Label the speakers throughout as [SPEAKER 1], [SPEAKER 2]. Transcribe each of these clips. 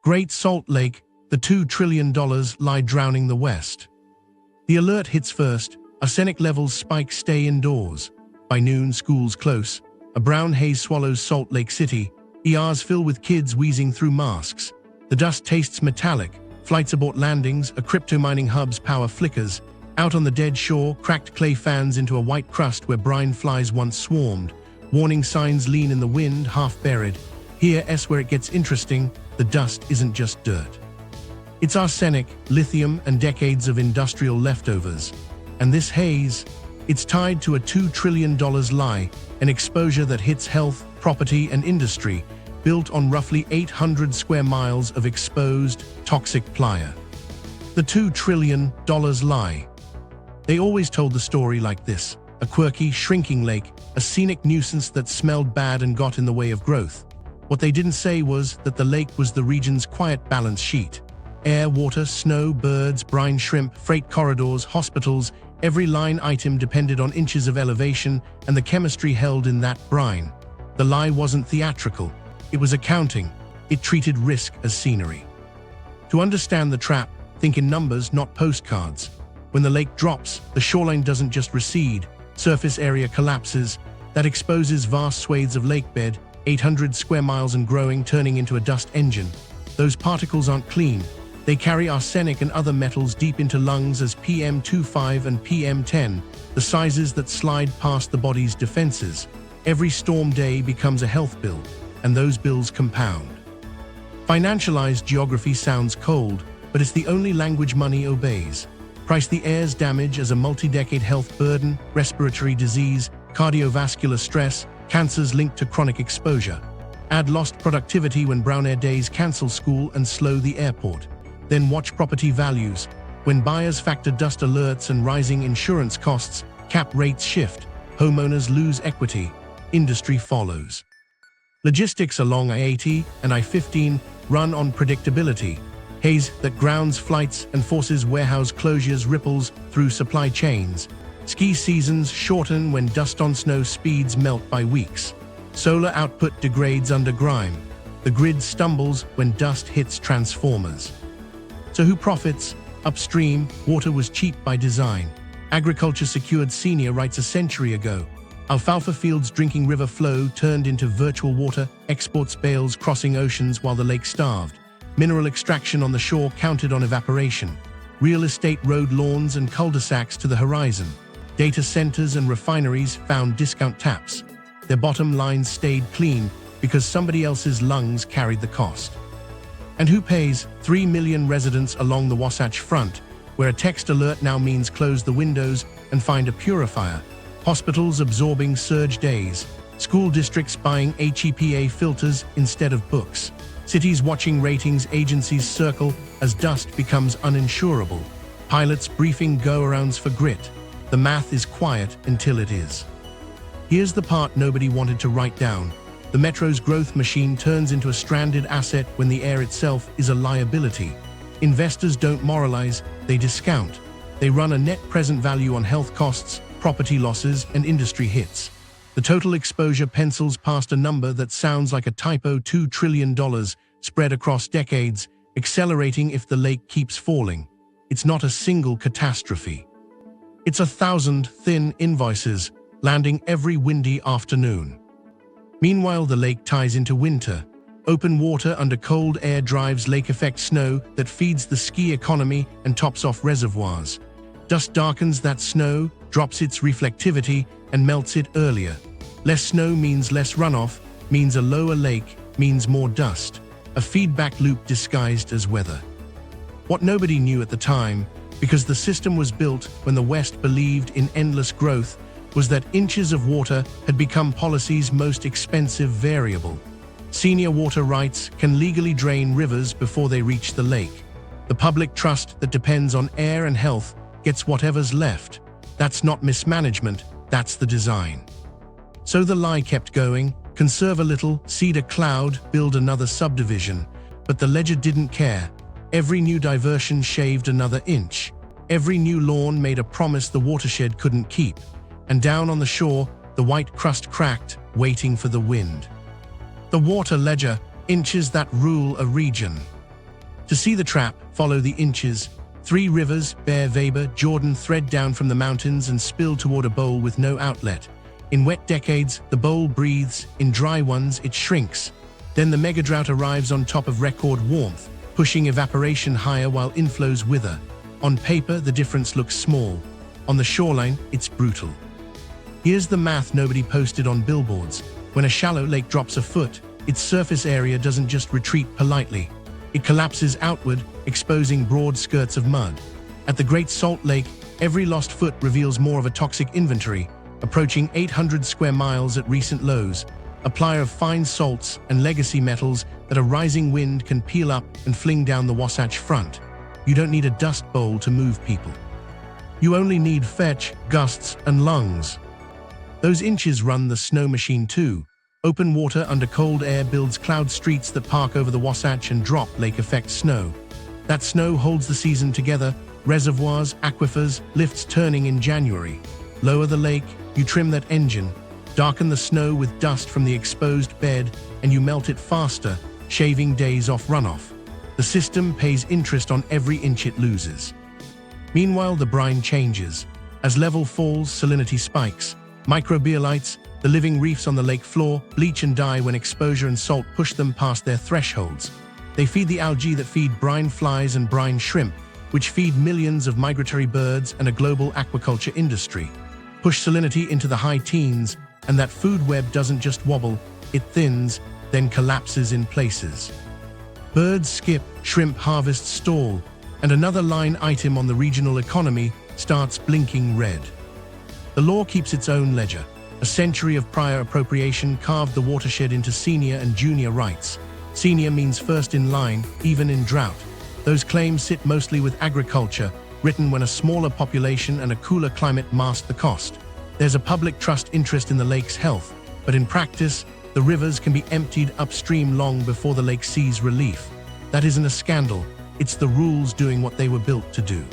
[SPEAKER 1] Great Salt Lake, the $2 trillion lie drowning the West. The alert hits first, arsenic levels spike, stay indoors. By noon, schools close. A brown haze swallows Salt Lake City. ERs fill with kids wheezing through masks. The dust tastes metallic. Flights abort landings, a crypto-mining hub's power flickers. Out on the dead shore, cracked clay fans into a white crust where brine flies once swarmed. Warning signs lean in the wind, half buried. Here's where it gets interesting. The dust isn't just dirt. It's arsenic, lithium, and decades of industrial leftovers. And this haze, it's tied to a $2 trillion lie, an exposure that hits health, property, and industry, built on roughly 800 square miles of exposed, toxic playa. The $2 trillion lie. They always told the story like this: a quirky, shrinking lake, a scenic nuisance that smelled bad and got in the way of growth. What they didn't say was that the lake was the region's quiet balance sheet. Air, water, snow, birds, brine shrimp, freight corridors, hospitals, every line item depended on inches of elevation and the chemistry held in that brine. The lie wasn't theatrical. It was accounting. It treated risk as scenery. To understand the trap, think in numbers, not postcards. When the lake drops, the shoreline doesn't just recede. Surface area collapses. That exposes vast swathes of lakebed, 800 square miles and growing, turning into a dust engine. Those particles aren't clean. They carry arsenic and other metals deep into lungs as PM2.5 and PM10, the sizes that slide past the body's defenses. Every storm day becomes a health bill, and those bills compound. Financialized geography sounds cold, but it's the only language money obeys. Price the air's damage as a multi-decade health burden, respiratory disease, cardiovascular stress, cancers linked to chronic exposure. Add lost productivity when brown air days cancel school and slow the airport. Then watch property values. When buyers factor dust alerts and rising insurance costs, cap rates shift. Homeowners lose equity. Industry follows. Logistics along I-80 and I-15 run on predictability. Haze that grounds flights and forces warehouse closures ripples through supply chains. Ski seasons shorten when dust on snow speeds melt by weeks. Solar output degrades under grime. The grid stumbles when dust hits transformers. So who profits? Upstream, water was cheap by design. Agriculture secured. Senior writes a century ago. Alfalfa fields drinking river flow turned into virtual water, exports bales crossing oceans while the lake starved. Mineral extraction on the shore counted on evaporation. Real estate rode lawns and cul-de-sacs to the horizon. Data centers and refineries found discount taps. Their bottom lines stayed clean because somebody else's lungs carried the cost. And who pays? 3 million residents along the Wasatch Front, where a text alert now means close the windows and find a purifier. Hospitals absorbing surge days. School districts buying HEPA filters instead of books. Cities watching ratings agencies circle as dust becomes uninsurable. Pilots briefing go-arounds for grit. The math is quiet until it is. Here's the part nobody wanted to write down. The metro's growth machine turns into a stranded asset when the air itself is a liability. Investors don't moralize, they discount. They run a net present value on health costs, property losses, and industry hits. The total exposure pencils past a number that sounds like a typo: $2 trillion spread across decades, accelerating if the lake keeps falling. It's not a single catastrophe. It's 1,000 thin invoices landing every windy afternoon. Meanwhile, the lake ties into winter. Open water under cold air drives lake effect snow that feeds the ski economy and tops off reservoirs. Dust darkens that snow, drops its reflectivity, and melts it earlier. Less snow means less runoff, means a lower lake, means more dust. A feedback loop disguised as weather. What nobody knew at the time, because the system was built when the West believed in endless growth, was that inches of water had become policy's most expensive variable. Senior water rights can legally drain rivers before they reach the lake. The public trust that depends on air and health gets whatever's left. That's not mismanagement, that's the design. So the lie kept going: conserve a little, seed a cloud, build another subdivision. But the ledger didn't care. Every new diversion shaved another inch. Every new lawn made a promise the watershed couldn't keep. And down on the shore, the white crust cracked, waiting for the wind. The water ledger, inches that rule a region. To see the trap, follow the inches. 3 rivers, Bear, Weber, Jordan, thread down from the mountains and spill toward a bowl with no outlet. In wet decades, the bowl breathes. In dry ones, it shrinks. Then the megadrought arrives on top of record warmth, pushing evaporation higher while inflows wither. On paper, the difference looks small. On the shoreline, it's brutal. Here's the math nobody posted on billboards. When a shallow lake drops a foot, its surface area doesn't just retreat politely. It collapses outward, exposing broad skirts of mud. At the Great Salt Lake, every lost foot reveals more of a toxic inventory, approaching 800 square miles at recent lows, a playa of fine salts and legacy metals that a rising wind can peel up and fling down the Wasatch Front. You don't need a dust bowl to move people. You only need fetch, gusts, and lungs. Those inches run the snow machine too. Open water under cold air builds cloud streets that park over the Wasatch and drop lake-effect snow. That snow holds the season together, reservoirs, aquifers, lifts turning in January. Lower the lake, you trim that engine, darken the snow with dust from the exposed bed, and you melt it faster, shaving days off runoff. The system pays interest on every inch it loses. Meanwhile, the brine changes. As level falls, salinity spikes. Microbialites, the living reefs on the lake floor, bleach and die when exposure and salt push them past their thresholds. They feed the algae that feed brine flies and brine shrimp, which feed millions of migratory birds and a global aquaculture industry. Push salinity into the high teens, and that food web doesn't just wobble, it thins, then collapses in places. Birds skip, shrimp harvests stall, and another line item on the regional economy starts blinking red. The law keeps its own ledger. A century of prior appropriation carved the watershed into senior and junior rights. Senior means first in line, even in drought. Those claims sit mostly with agriculture, written when a smaller population and a cooler climate masked the cost. There's a public trust interest in the lake's health, but in practice, the rivers can be emptied upstream long before the lake sees relief. That isn't a scandal, it's the rules doing what they were built to do.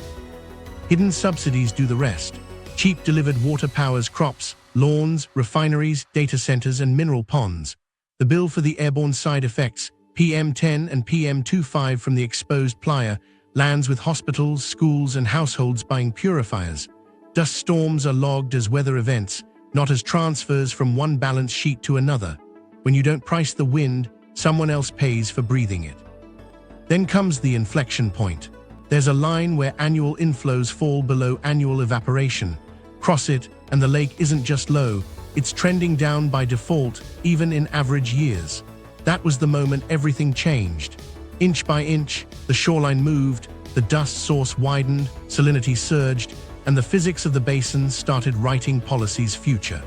[SPEAKER 1] Hidden subsidies do the rest. Cheap delivered water powers crops, lawns, refineries, data centers, and mineral ponds. The bill for the airborne side effects, PM10 and PM25 from the exposed playa, lands with hospitals, schools, and households buying purifiers. Dust storms are logged as weather events, not as transfers from one balance sheet to another. When you don't price the wind, someone else pays for breathing it. Then comes the inflection point. There's a line where annual inflows fall below annual evaporation. Cross it, and the lake isn't just low, it's trending down by default, even in average years. That was the moment everything changed. Inch by inch, the shoreline moved, the dust source widened, salinity surged, and the physics of the basin started writing policy's future.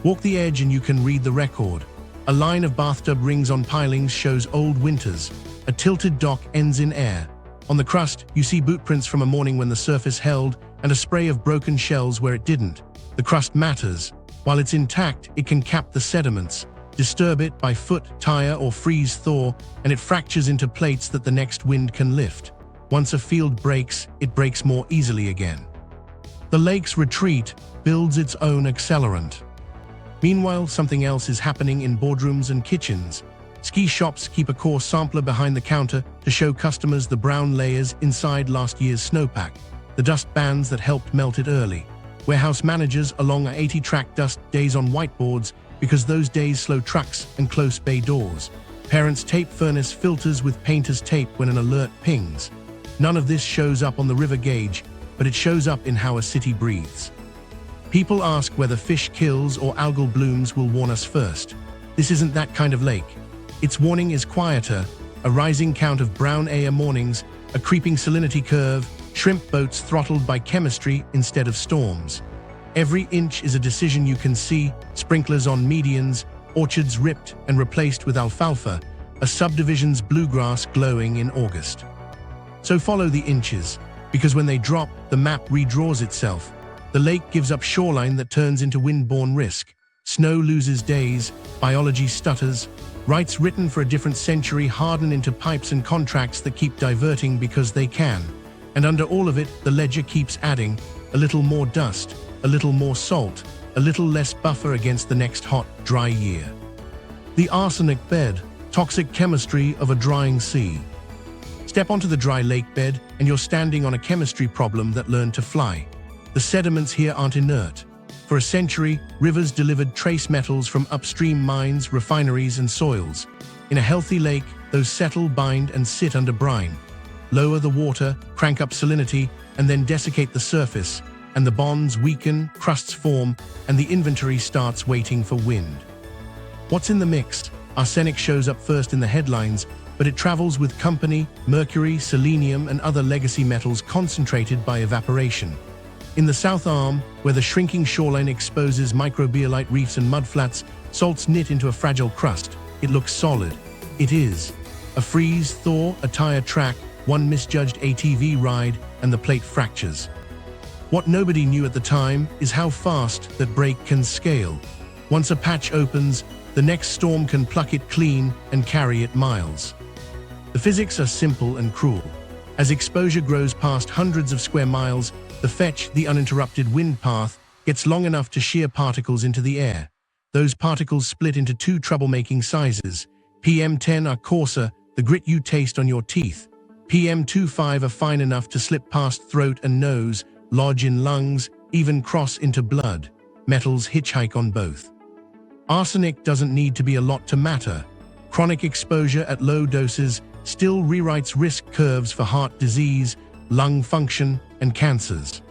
[SPEAKER 1] Walk the edge and you can read the record. A line of bathtub rings on pilings shows old winters. A tilted dock ends in air. On the crust, you see bootprints from a morning when the surface held, and a spray of broken shells where it didn't. The crust matters. While it's intact, it can cap the sediments, disturb it by foot, tire, or freeze thaw, and it fractures into plates that the next wind can lift. Once a field breaks, it breaks more easily again. The lake's retreat builds its own accelerant. Meanwhile, something else is happening in boardrooms and kitchens. Ski shops keep a core sampler behind the counter to show customers the brown layers inside last year's snowpack, the dust bands that helped melt it early. Warehouse managers along 80-track dust days on whiteboards because those days slow trucks and close bay doors. Parents tape furnace filters with painter's tape when an alert pings. None of this shows up on the river gauge, but it shows up in how a city breathes. People ask whether fish kills or algal blooms will warn us first. This isn't that kind of lake. Its warning is quieter, a rising count of brown air mornings, a creeping salinity curve, shrimp boats throttled by chemistry instead of storms. Every inch is a decision you can see, sprinklers on medians, orchards ripped and replaced with alfalfa, a subdivision's bluegrass glowing in August. So follow the inches, because when they drop, the map redraws itself. The lake gives up shoreline that turns into wind-borne risk. Snow loses days, biology stutters, rights written for a different century harden into pipes and contracts that keep diverting because they can. And under all of it, the ledger keeps adding, a little more dust, a little more salt, a little less buffer against the next hot, dry year. The arsenic bed, toxic chemistry of a drying sea. Step onto the dry lake bed and you're standing on a chemistry problem that learned to fly. The sediments here aren't inert. For a century, rivers delivered trace metals from upstream mines, refineries, and soils. In a healthy lake, those settle, bind, and sit under brine. Lower the water, crank up salinity, and then desiccate the surface, and the bonds weaken, crusts form, and the inventory starts waiting for wind. What's in the mix? Arsenic shows up first in the headlines, but it travels with company, mercury, selenium, and other legacy metals concentrated by evaporation. In the South Arm, where the shrinking shoreline exposes microbialite reefs and mudflats, salts knit into a fragile crust. It looks solid. It is. A freeze, thaw, a tire track, one misjudged ATV ride, and the plate fractures. What nobody knew at the time is how fast that break can scale. Once a patch opens, the next storm can pluck it clean and carry it miles. The physics are simple and cruel. As exposure grows past hundreds of square miles, the fetch, the uninterrupted wind path, gets long enough to shear particles into the air. Those particles split into two troublemaking sizes. PM10 are coarser, the grit you taste on your teeth. PM25 are fine enough to slip past throat and nose, lodge in lungs, even cross into blood. Metals hitchhike on both. Arsenic doesn't need to be a lot to matter. Chronic exposure at low doses still rewrites risk curves for heart disease, lung function, and cancers.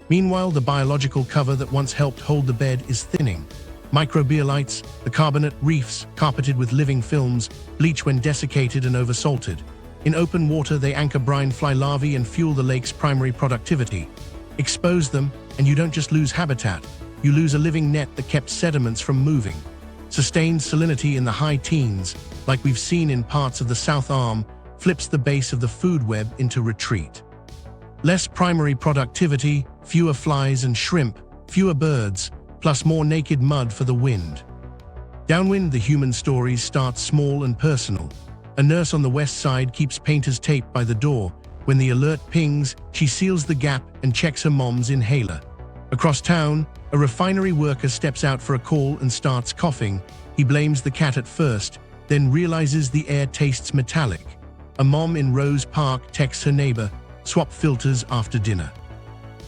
[SPEAKER 1] Meanwhile, the biological cover that once helped hold the bed is thinning. Microbialites, the carbonate reefs carpeted with living films, bleach when desiccated and oversalted. In open water, they anchor brine fly larvae and fuel the lake's primary productivity. Expose them, and you don't just lose habitat, you lose a living net that kept sediments from moving. Sustained salinity in the high teens, like we've seen in parts of the South Arm, flips the base of the food web into retreat. Less primary productivity, fewer flies and shrimp, fewer birds, plus more naked mud for the wind. Downwind, the human stories start small and personal. A nurse on the west side keeps painter's tape by the door. When the alert pings, she seals the gap and checks her mom's inhaler. Across town, a refinery worker steps out for a call and starts coughing. He blames the cat at first, then realizes the air tastes metallic. A mom in Rose Park texts her neighbor, swap filters after dinner.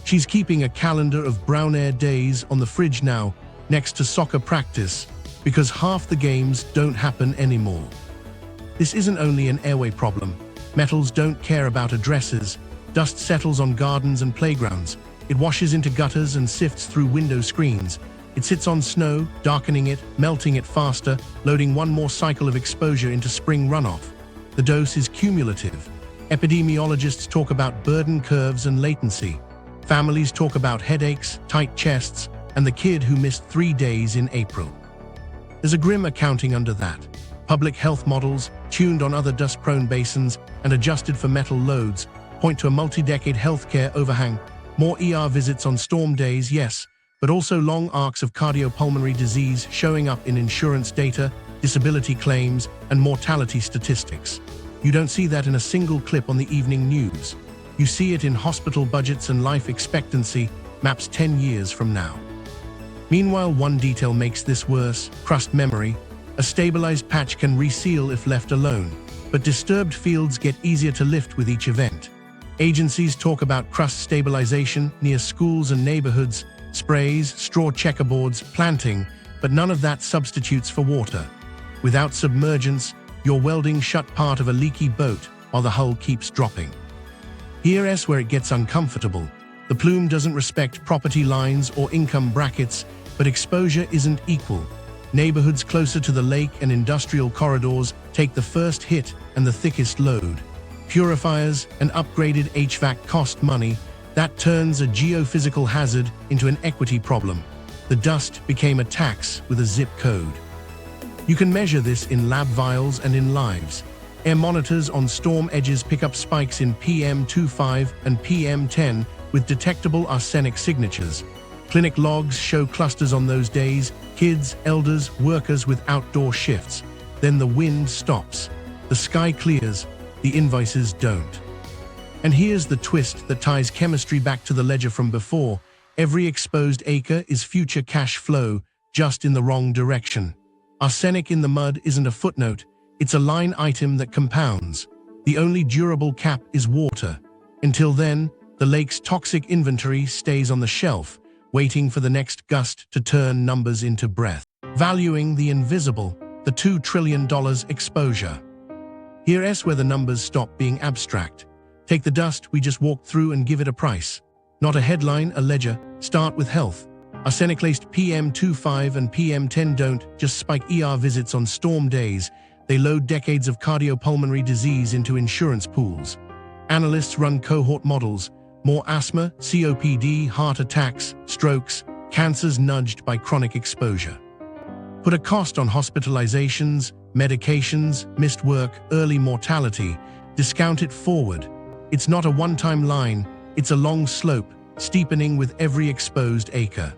[SPEAKER 1] She's keeping a calendar of brown air days on the fridge now, next to soccer practice, because half the games don't happen anymore. This isn't only an airway problem. Metals don't care about addresses. Dust settles on gardens and playgrounds. It washes into gutters and sifts through window screens. It sits on snow, darkening it, melting it faster, loading one more cycle of exposure into spring runoff. The dose is cumulative. Epidemiologists talk about burden curves and latency. Families talk about headaches, tight chests, and the kid who missed 3 days in April. There's a grim accounting under that. Public health models, tuned on other dust-prone basins and adjusted for metal loads, point to a multi-decade healthcare overhang. More ER visits on storm days, yes, but also long arcs of cardiopulmonary disease showing up in insurance data, disability claims, and mortality statistics. You don't see that in a single clip on the evening news. You see it in hospital budgets and life expectancy maps 10 years from now. Meanwhile, one detail makes this worse: crust memory. A stabilized patch can reseal if left alone, but disturbed fields get easier to lift with each event. Agencies talk about crust stabilization near schools and neighborhoods, sprays, straw checkerboards, planting, but none of that substitutes for water. Without submergence, you're welding shut part of a leaky boat while the hull keeps dropping. Here's where it gets uncomfortable. The plume doesn't respect property lines or income brackets, but exposure isn't equal. Neighborhoods closer to the lake and industrial corridors take the first hit and the thickest load. Purifiers and upgraded HVAC cost money. That turns a geophysical hazard into an equity problem. The dust became a tax with a zip code. You can measure this in lab vials and in lives. Air monitors on storm edges pick up spikes in PM25 and PM10 with detectable arsenic signatures. Clinic logs show clusters on those days: kids, elders, workers with outdoor shifts. Then the wind stops. The sky clears. The invoices don't. And here's the twist that ties chemistry back to the ledger from before. Every exposed acre is future cash flow, just in the wrong direction. Arsenic in the mud isn't a footnote. It's a line item that compounds. The only durable cap is water. Until then, the lake's toxic inventory stays on the shelf, waiting for the next gust to turn numbers into breath. Valuing the invisible, the $2 trillion exposure. Here's where the numbers stop being abstract. Take the dust we just walked through and give it a price. Not a headline, a ledger. Start with health. Arsenic-laced PM2.5 and PM10 don't just spike ER visits on storm days. They load decades of cardiopulmonary disease into insurance pools. Analysts run cohort models. More asthma, COPD, heart attacks, strokes, cancers nudged by chronic exposure. Put a cost on hospitalizations, medications, missed work, early mortality. Discount it forward. It's not a one-time line, it's a long slope, steepening with every exposed acre.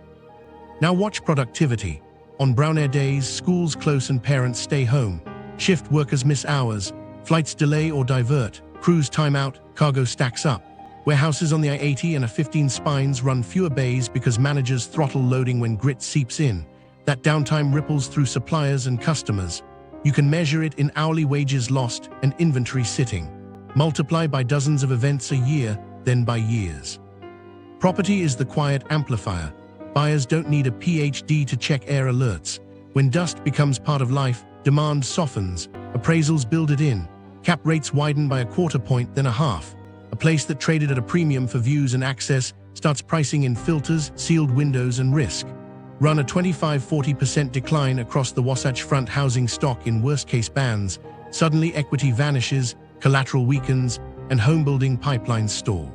[SPEAKER 1] Now watch productivity. On brown air days, schools close and parents stay home. Shift workers miss hours. Flights delay or divert. Crews time out. Cargo stacks up. Warehouses on the I-80 and A-15 spines run fewer bays because managers throttle loading when grit seeps in. That downtime ripples through suppliers and customers. You can measure it in hourly wages lost and inventory sitting. Multiply by dozens of events a year, then by years. Property is the quiet amplifier. Buyers don't need a PhD to check air alerts. When dust becomes part of life, demand softens. Appraisals build it in. Cap rates widen by a quarter point, then a half. A place that traded at a premium for views and access starts pricing in filters, sealed windows, and risk. Run a 25–40% decline across the Wasatch Front housing stock in worst-case bands. Suddenly equity vanishes, collateral weakens, and homebuilding pipelines stall.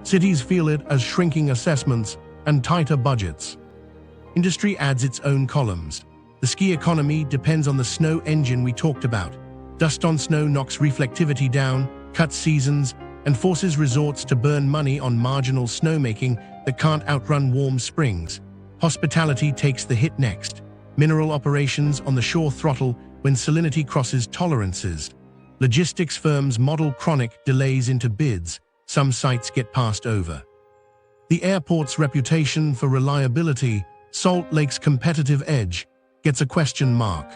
[SPEAKER 1] Cities feel it as shrinking assessments and tighter budgets. Industry adds its own columns. The ski economy depends on the snow engine we talked about. Dust on snow knocks reflectivity down, cuts seasons, and forces resorts to burn money on marginal snowmaking that can't outrun warm springs. Hospitality takes the hit next. Mineral operations on the shore throttle when salinity crosses tolerances. Logistics firms model chronic delays into bids. Some sites get passed over. The airport's reputation for reliability, Salt Lake's competitive edge, gets a question mark.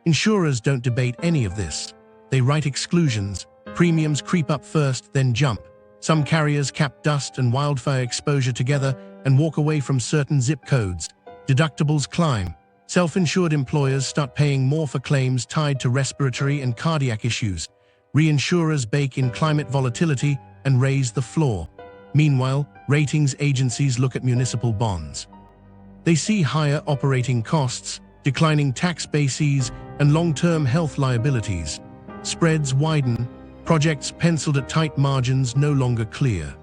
[SPEAKER 1] Insurers don't debate any of this. They write exclusions. Premiums creep up first, then jump. Some carriers cap dust and wildfire exposure together and walk away from certain zip codes. Deductibles climb. Self-insured employers start paying more for claims tied to respiratory and cardiac issues. Reinsurers bake in climate volatility and raise the floor. Meanwhile, ratings agencies look at municipal bonds. They see higher operating costs, declining tax bases, and long-term health liabilities. Spreads widen. Projects penciled at tight margins no longer clear.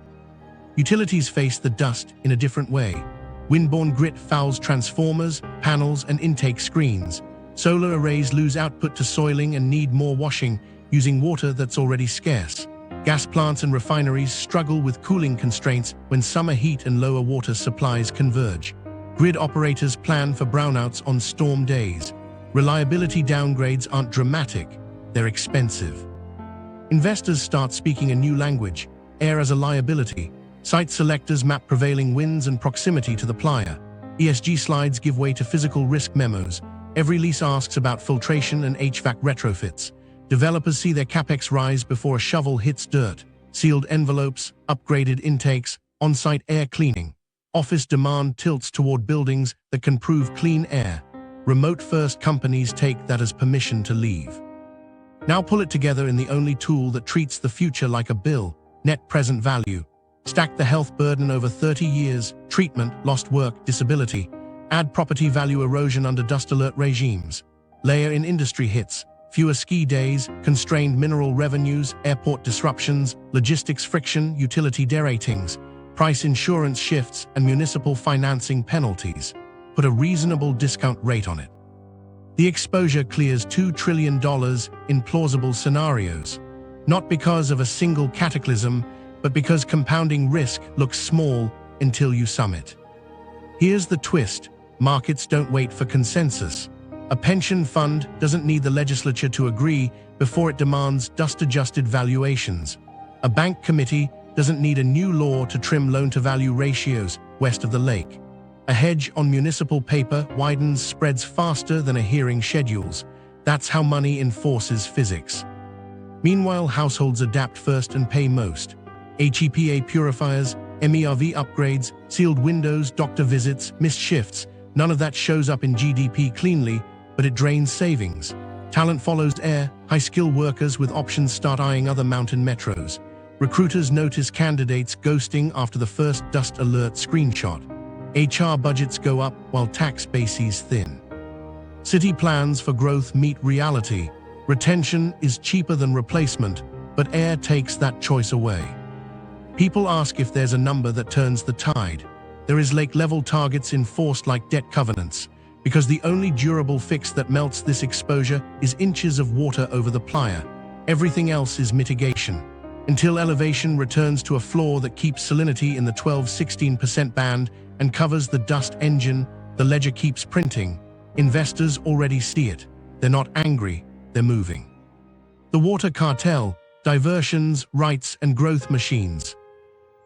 [SPEAKER 1] Utilities face the dust in a different way. Windborne grit fouls transformers, panels, and intake screens. Solar arrays lose output to soiling and need more washing, using water that's already scarce. Gas plants and refineries struggle with cooling constraints when summer heat and lower water supplies converge. Grid operators plan for brownouts on storm days. Reliability downgrades aren't dramatic, they're expensive. Investors start speaking a new language, air as a liability. Site selectors map prevailing winds and proximity to the playa. ESG slides give way to physical risk memos. Every lease asks about filtration and HVAC retrofits. Developers see their capex rise before a shovel hits dirt. Sealed envelopes, upgraded intakes, on-site air cleaning. Office demand tilts toward buildings that can prove clean air. Remote-first companies take that as permission to leave. Now pull it together in the only tool that treats the future like a bill, net present value. Stack the health burden over 30 years, treatment, lost work, disability. Add property value erosion under dust alert regimes. Layer in industry hits, fewer ski days, constrained mineral revenues, airport disruptions, logistics friction, utility deratings, price insurance shifts, and municipal financing penalties. Put a reasonable discount rate on it. The exposure clears $2 trillion in plausible scenarios. Not because of a single cataclysm, but because compounding risk looks small until you sum it. Here's the twist. Markets don't wait for consensus. A pension fund doesn't need the legislature to agree before it demands dust-adjusted valuations. A bank committee doesn't need a new law to trim loan-to-value ratios west of the lake. A hedge on municipal paper widens spreads faster than a hearing schedules. That's how money enforces physics. Meanwhile, households adapt first and pay most. HEPA purifiers, MERV upgrades, sealed windows, doctor visits, missed shifts, none of that shows up in GDP cleanly, but it drains savings. Talent follows air, high-skilled workers with options start eyeing other mountain metros. Recruiters notice candidates ghosting after the first dust alert screenshot. HR budgets go up while tax bases thin. City plans for growth meet reality. Retention is cheaper than replacement, but air takes that choice away. People ask if there's a number that turns the tide. There is lake-level targets enforced like debt covenants, because the only durable fix that melts this exposure is inches of water over the playa. Everything else is mitigation. Until elevation returns to a floor that keeps salinity in the 12–16% band and covers the dust engine, the ledger keeps printing. Investors already see it. They're not angry, they're moving. The water cartel, diversions, rights, and growth machines.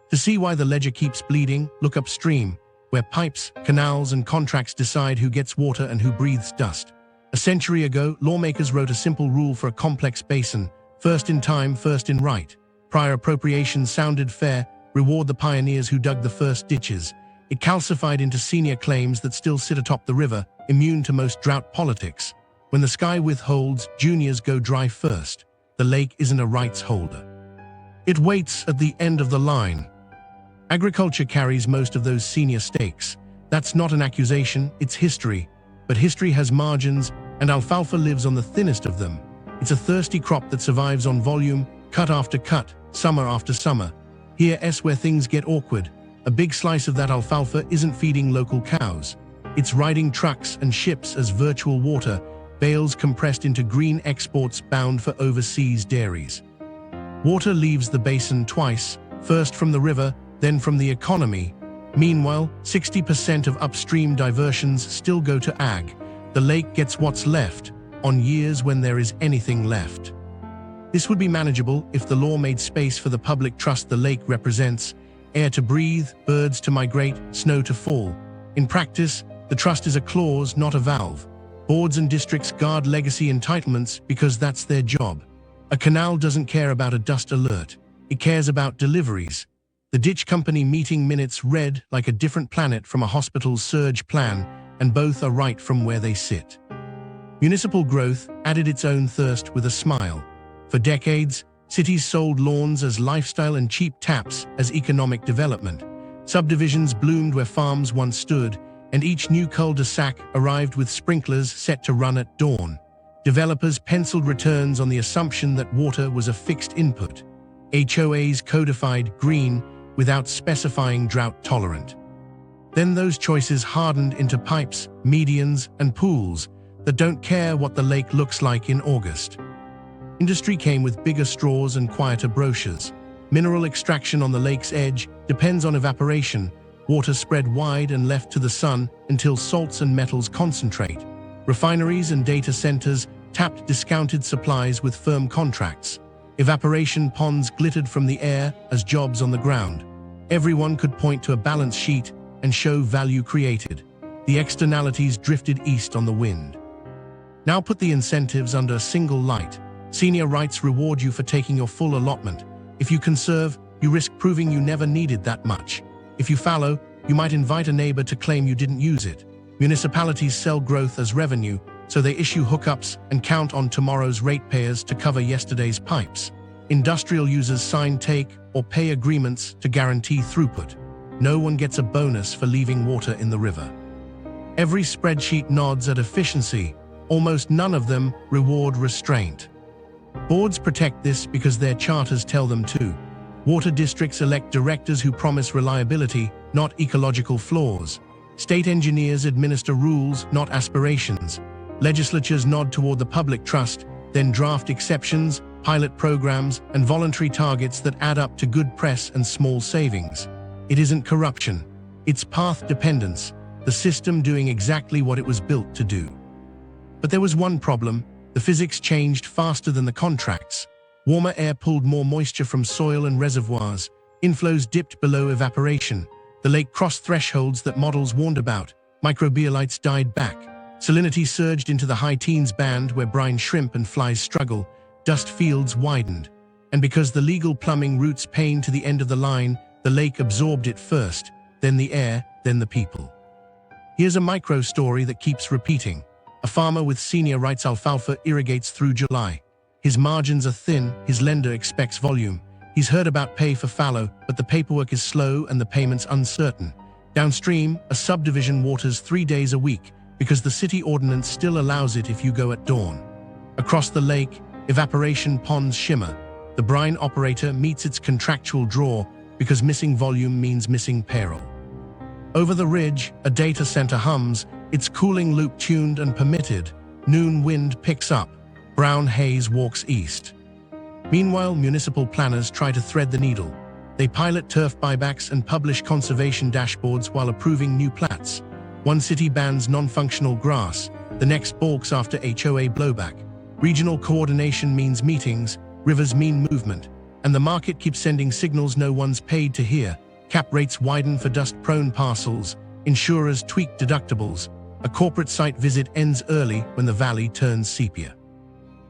[SPEAKER 1] To see why the ledger keeps bleeding, look upstream, where pipes, canals, and contracts decide who gets water and who breathes dust. A century ago, lawmakers wrote a simple rule for a complex basin: first in time, first in right. Prior appropriations sounded fair: reward the pioneers who dug the first ditches. It calcified into senior claims that still sit atop the river, immune to most drought politics. When the sky withholds, juniors go dry first. The lake isn't a rights holder. It waits at the end of the line. Agriculture carries most of those senior stakes. That's not an accusation, it's history. But history has margins, and alfalfa lives on the thinnest of them. It's a thirsty crop that survives on volume, cut after cut, summer after summer. Here's where things get awkward. A big slice of that alfalfa isn't feeding local cows. It's riding trucks and ships as virtual water, bales compressed into green exports bound for overseas dairies. Water leaves the basin twice, first from the river, then from the economy. Meanwhile, 60% of upstream diversions still go to ag. The lake gets what's left, on years when there is anything left. This would be manageable if the law made space for the public trust the lake represents: air to breathe, birds to migrate, snow to fall. In practice, the trust is a clause, not a valve. Boards and districts guard legacy entitlements because that's their job. A canal doesn't care about a dust alert. It cares about deliveries. The ditch company meeting minutes read like a different planet from a hospital's surge plan, and both are right from where they sit. Municipal growth added its own thirst with a smile. For decades, cities sold lawns as lifestyle and cheap taps as economic development. Subdivisions bloomed where farms once stood, and each new cul-de-sac arrived with sprinklers set to run at dawn. Developers penciled returns on the assumption that water was a fixed input. HOAs codified green without specifying drought-tolerant. Then those choices hardened into pipes, medians, and pools that don't care what the lake looks like in August. Industry came with bigger straws and quieter brochures. Mineral extraction on the lake's edge depends on evaporation, water spread wide and left to the sun until salts and metals concentrate. Refineries and data centers tapped discounted supplies with firm contracts. Evaporation ponds glittered from the air as jobs on the ground. Everyone could point to a balance sheet and show value created. The externalities drifted east on the wind. Now put the incentives under a single light. Senior rights reward you for taking your full allotment. If you conserve, you risk proving you never needed that much. If you fallow, you might invite a neighbor to claim you didn't use it. Municipalities sell growth as revenue, so they issue hookups and count on tomorrow's ratepayers to cover yesterday's pipes. Industrial users sign take or pay agreements to guarantee throughput. No one gets a bonus for leaving water in the river. Every spreadsheet nods at efficiency. Almost none of them reward restraint. Boards protect this because their charters tell them to. Water districts elect directors who promise reliability, not ecological flaws. State engineers administer rules, not aspirations. Legislatures nod toward the public trust, then draft exceptions, pilot programs, and voluntary targets that add up to good press and small savings. It isn't corruption. It's path dependence, the system doing exactly what it was built to do. But there was one problem. The physics changed faster than the contracts. Warmer air pulled more moisture from soil and reservoirs. Inflows dipped below evaporation. The lake crossed thresholds that models warned about. Microbialites died back. Salinity surged into the high teens band where brine shrimp and flies struggle. dust fields widened. And because the legal plumbing routes pain to the end of the line, the lake absorbed it first, then the air, then the people. Here's a micro story that keeps repeating. A farmer with senior rights alfalfa irrigates through July. His margins are thin, his lender expects volume. He's heard about pay for fallow, but the paperwork is slow and the payments uncertain. Downstream, a subdivision waters 3 days a week because the city ordinance still allows it if you go at dawn. Across the lake, evaporation ponds shimmer. The brine operator meets its contractual draw because missing volume means missing payroll. Over the ridge, a data center hums, its cooling loop tuned and permitted. Noon wind picks up. Brown haze walks east. Meanwhile, municipal planners try to thread the needle. They pilot turf buybacks and publish conservation dashboards while approving new plats. One city bans non-functional grass, the next balks after HOA blowback. Regional coordination means meetings, rivers mean movement, and the market keeps sending signals no one's paid to hear. Cap rates widen for dust-prone parcels, insurers tweak deductibles. A corporate site visit ends early when the valley turns sepia.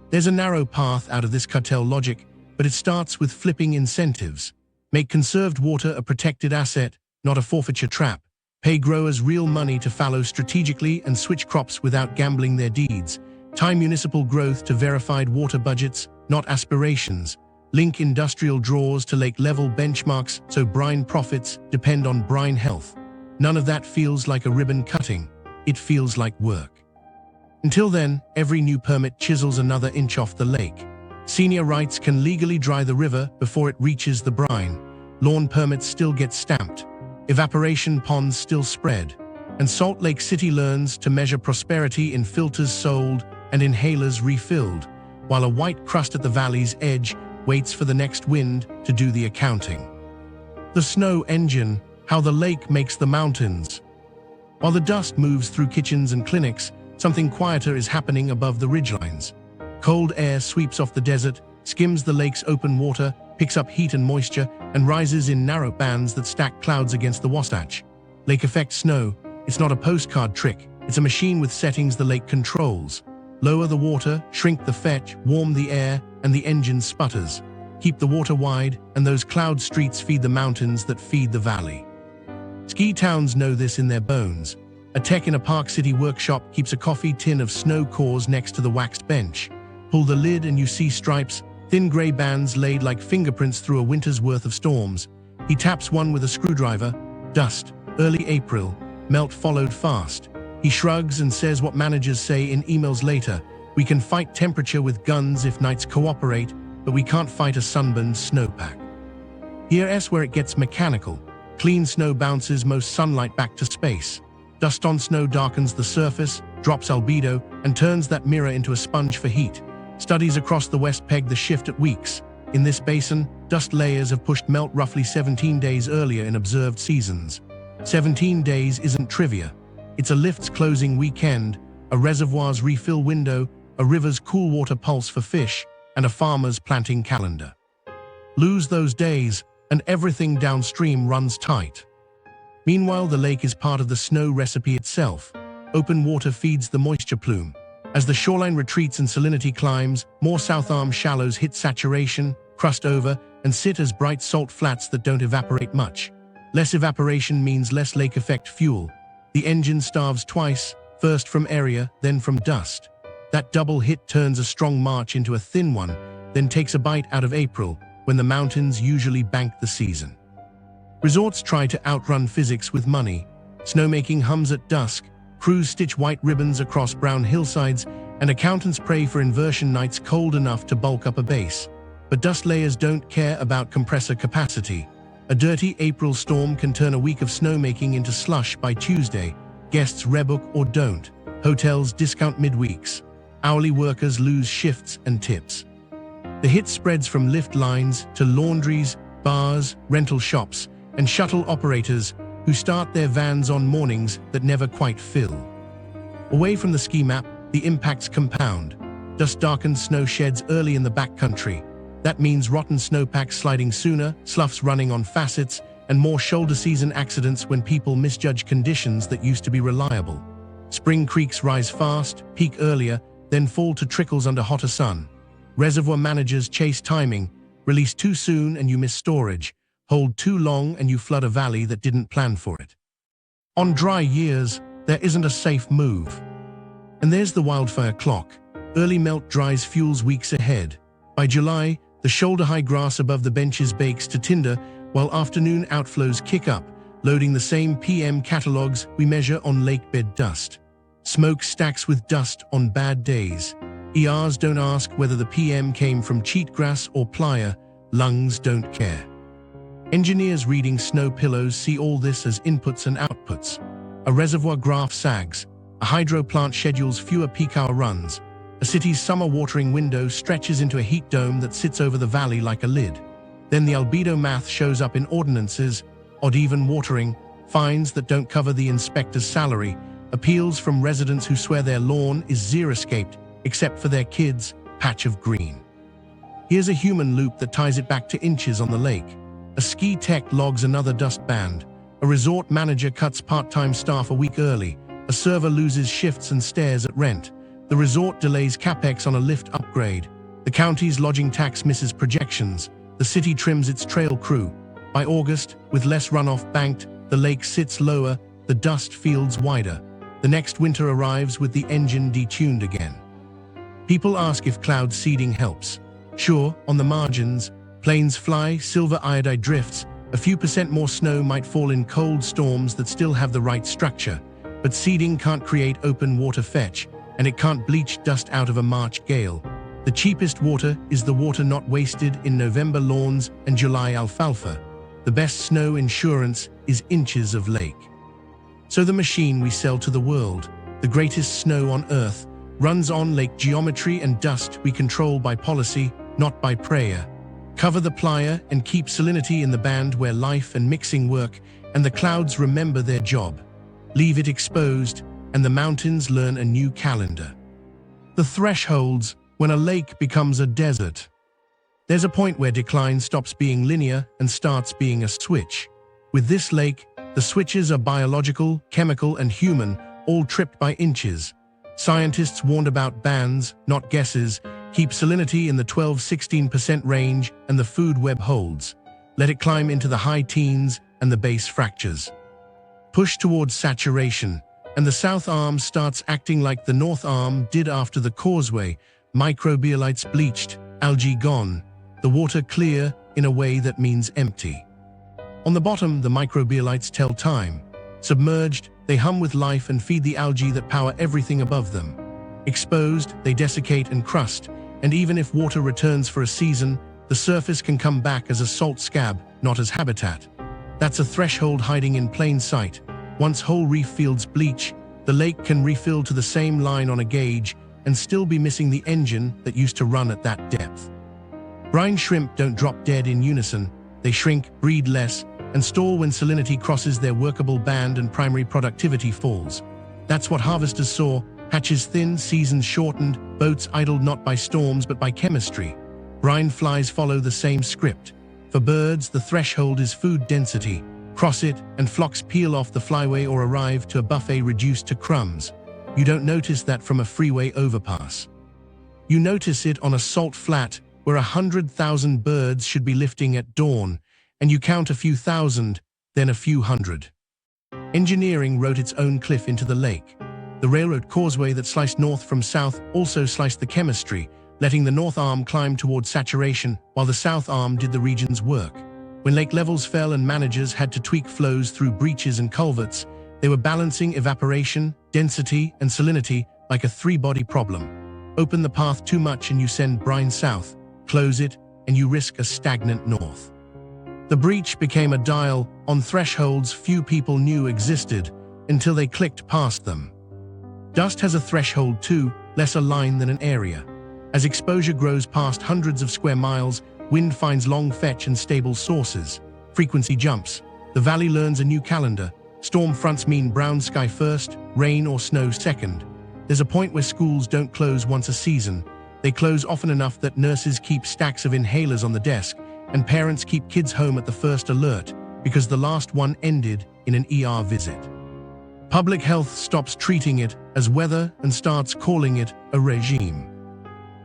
[SPEAKER 1] There's a narrow path out of this cartel logic, but it starts with flipping incentives. Make conserved water a protected asset, not a forfeiture trap. Pay growers real money to fallow strategically and switch crops without gambling their deeds. Tie municipal growth to verified water budgets, not aspirations. Link industrial draws to lake-level benchmarks so brine profits depend on brine health. None of that feels like a ribbon cutting. It feels like work. Until then, every new permit chisels another inch off the lake. Senior rights can legally dry the river before it reaches the brine. Lawn permits still get stamped. Evaporation ponds still spread. And Salt Lake City learns to measure prosperity in filters sold and inhalers refilled, while a white crust at the valley's edge waits for the next wind to do the accounting. The snow engine, how the lake makes the mountains. While the dust moves through kitchens and clinics, something quieter is happening above the ridgelines. Cold air sweeps off the desert, skims the lake's open water, picks up heat and moisture, and rises in narrow bands that stack clouds against the Wasatch. Lake effect snow, it's not a postcard trick, it's a machine with settings the lake controls. Lower the water, shrink the fetch, warm the air, and the engine sputters. Keep the water wide, and those cloud streets feed the mountains that feed the valley. Ski towns know this in their bones. A tech in a Park City workshop keeps a coffee tin of snow cores next to the waxed bench. Pull the lid and you see stripes, thin gray bands laid like fingerprints through a winter's worth of storms. He taps one with a screwdriver. Dust, early April, melt followed fast. He shrugs and says what managers say in emails later. We can fight temperature with guns if nights cooperate, but we can't fight a sunburned snowpack. Here's where it gets mechanical. Clean snow bounces most sunlight back to space. Dust on snow darkens the surface, drops albedo, and turns that mirror into a sponge for heat. Studies across the West peg the shift at weeks. In this basin, dust layers have pushed melt roughly 17 days earlier in observed seasons. 17 days isn't trivia. It's a lift's closing weekend, a reservoir's refill window, a river's cool water pulse for fish, and a farmer's planting calendar. Lose those days, and everything downstream runs tight. Meanwhile, the lake is part of the snow recipe itself. Open water feeds the moisture plume. As the shoreline retreats and salinity climbs, more south arm shallows hit saturation, crust over, and sit as bright salt flats that don't evaporate much. Less evaporation means less lake effect fuel. The engine starves twice, first from area, then from dust. That double hit turns a strong March into a thin one, then takes a bite out of April, when the mountains usually bank the season. Resorts try to outrun physics with money. Snowmaking hums at dusk, crews stitch white ribbons across brown hillsides, and accountants pray for inversion nights cold enough to bulk up a base. But dust layers don't care about compressor capacity. A dirty April storm can turn a week of snowmaking into slush by Tuesday. Guests rebook or don't. Hotels discount midweeks. Hourly workers lose shifts and tips. The hit spreads from lift lines to laundries, bars, rental shops, and shuttle operators who start their vans on mornings that never quite fill. Away from the ski map, the impacts compound. Dust-darkened snow sheds early in the backcountry. That means rotten snowpacks sliding sooner, sloughs running on facets, and more shoulder season accidents when people misjudge conditions that used to be reliable. Spring creeks rise fast, peak earlier, then fall to trickles under hotter sun. Reservoir managers chase timing, release too soon and you miss storage, hold too long and you flood a valley that didn't plan for it. On dry years, there isn't a safe move. And there's the wildfire clock. Early melt dries fuels weeks ahead. By July, the shoulder-high grass above the benches bakes to tinder, while afternoon outflows kick up, loading the same PM catalogs we measure on lakebed dust. Smoke stacks with dust on bad days. ERs don't ask whether the PM came from cheatgrass or playa. Lungs don't care. Engineers reading snow pillows see all this as inputs and outputs. A reservoir graph sags. A hydro plant schedules fewer peak hour runs. A city's summer watering window stretches into a heat dome that sits over the valley like a lid. Then the albedo math shows up in ordinances, odd-even watering, fines that don't cover the inspector's salary, appeals from residents who swear their lawn is xeriscaped, except for their kids' patch of green. Here's a human loop that ties it back to inches on the lake. A ski tech logs another dust band. A resort manager cuts part-time staff a week early. A server loses shifts and stares at rent. The resort delays capex on a lift upgrade. The county's lodging tax misses projections. The city trims its trail crew. By August, with less runoff banked, the lake sits lower, the dust fields wider. The next winter arrives with the engine detuned again. People ask if cloud seeding helps. Sure, on the margins, planes fly, silver iodide drifts, a few % more snow might fall in cold storms that still have the right structure. But seeding can't create open water fetch, and it can't bleach dust out of a March gale. The cheapest water is the water not wasted in November lawns and July alfalfa. The best snow insurance is inches of lake. So the machine we sell to the world, the greatest snow on earth, runs on lake geometry and dust we control by policy, not by prayer. Cover the playa and keep salinity in the band where life and mixing work, and the clouds remember their job. Leave it exposed, and the mountains learn a new calendar. The thresholds when a lake becomes a desert. There's a point where decline stops being linear and starts being a switch. With this lake, the switches are biological, chemical, and human, all tripped by inches. Scientists warned about bands, not guesses. Keep salinity in the 12–16% range and the food web holds. Let it climb into the high teens and the base fractures. Push towards saturation, and the south arm starts acting like the north arm did after the causeway. Microbialites bleached, algae gone, the water clear in a way that means empty. On the bottom, the microbialites tell time. Submerged, they hum with life and feed the algae that power everything above them. Exposed, they desiccate and crust, and even if water returns for a season, the surface can come back as a salt scab, not as habitat. That's a threshold hiding in plain sight. Once whole reef fields bleach, the lake can refill to the same line on a gauge and still be missing the engine that used to run at that depth. Brine shrimp don't drop dead in unison. They shrink, breed less, and stall when salinity crosses their workable band and primary productivity falls. That's what harvesters saw: hatches thin, seasons shortened, boats idled not by storms but by chemistry. Brine flies follow the same script. For birds, the threshold is food density. Cross it, and flocks peel off the flyway or arrive to a buffet reduced to crumbs. You don't notice that from a freeway overpass. You notice it on a salt flat where 100,000 birds should be lifting at dawn, and you count a few thousand, then a few hundred. Engineering wrote its own cliff into the lake. The railroad causeway that sliced north from south also sliced the chemistry, letting the north arm climb towards saturation while the south arm did the region's work. When lake levels fell and managers had to tweak flows through breaches and culverts, they were balancing evaporation, density, and salinity like a three-body problem. Open the path too much and you send brine south. Close it, and you risk a stagnant north. The breach became a dial on thresholds few people knew existed until they clicked past them. Dust has a threshold too, less a line than an area. As exposure grows past hundreds of square miles, wind finds long fetch and stable sources. Frequency jumps. The valley learns a new calendar. Storm fronts mean brown sky first, rain or snow second. There's a point where schools don't close once a season. They close often enough that nurses keep stacks of inhalers on the desk, and parents keep kids home at the first alert because the last one ended in an ER visit. Public health stops treating it as weather and starts calling it a regime.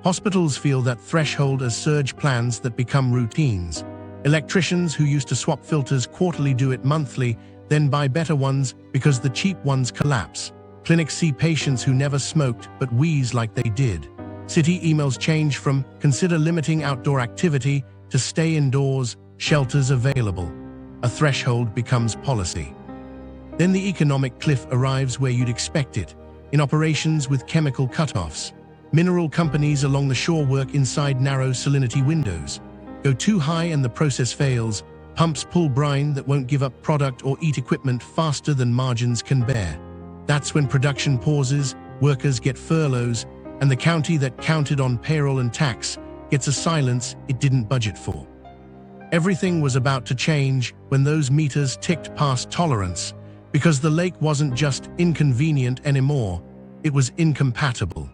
[SPEAKER 1] Hospitals feel that threshold as surge plans that become routines. Electricians who used to swap filters quarterly do it monthly, then buy better ones because the cheap ones collapse. Clinics see patients who never smoked but wheeze like they did. City emails change from "consider limiting outdoor activity" to "stay indoors, shelters available." A threshold becomes policy. Then the economic cliff arrives where you'd expect it, in operations with chemical cutoffs. Mineral companies along the shore work inside narrow salinity windows. Go too high and the process fails. Pumps pull brine that won't give up product or eat equipment faster than margins can bear. That's when production pauses, workers get furloughs, and the county that counted on payroll and tax gets a silence it didn't budget for. Everything was about to change when those meters ticked past tolerance, because the lake wasn't just inconvenient anymore, it was incompatible.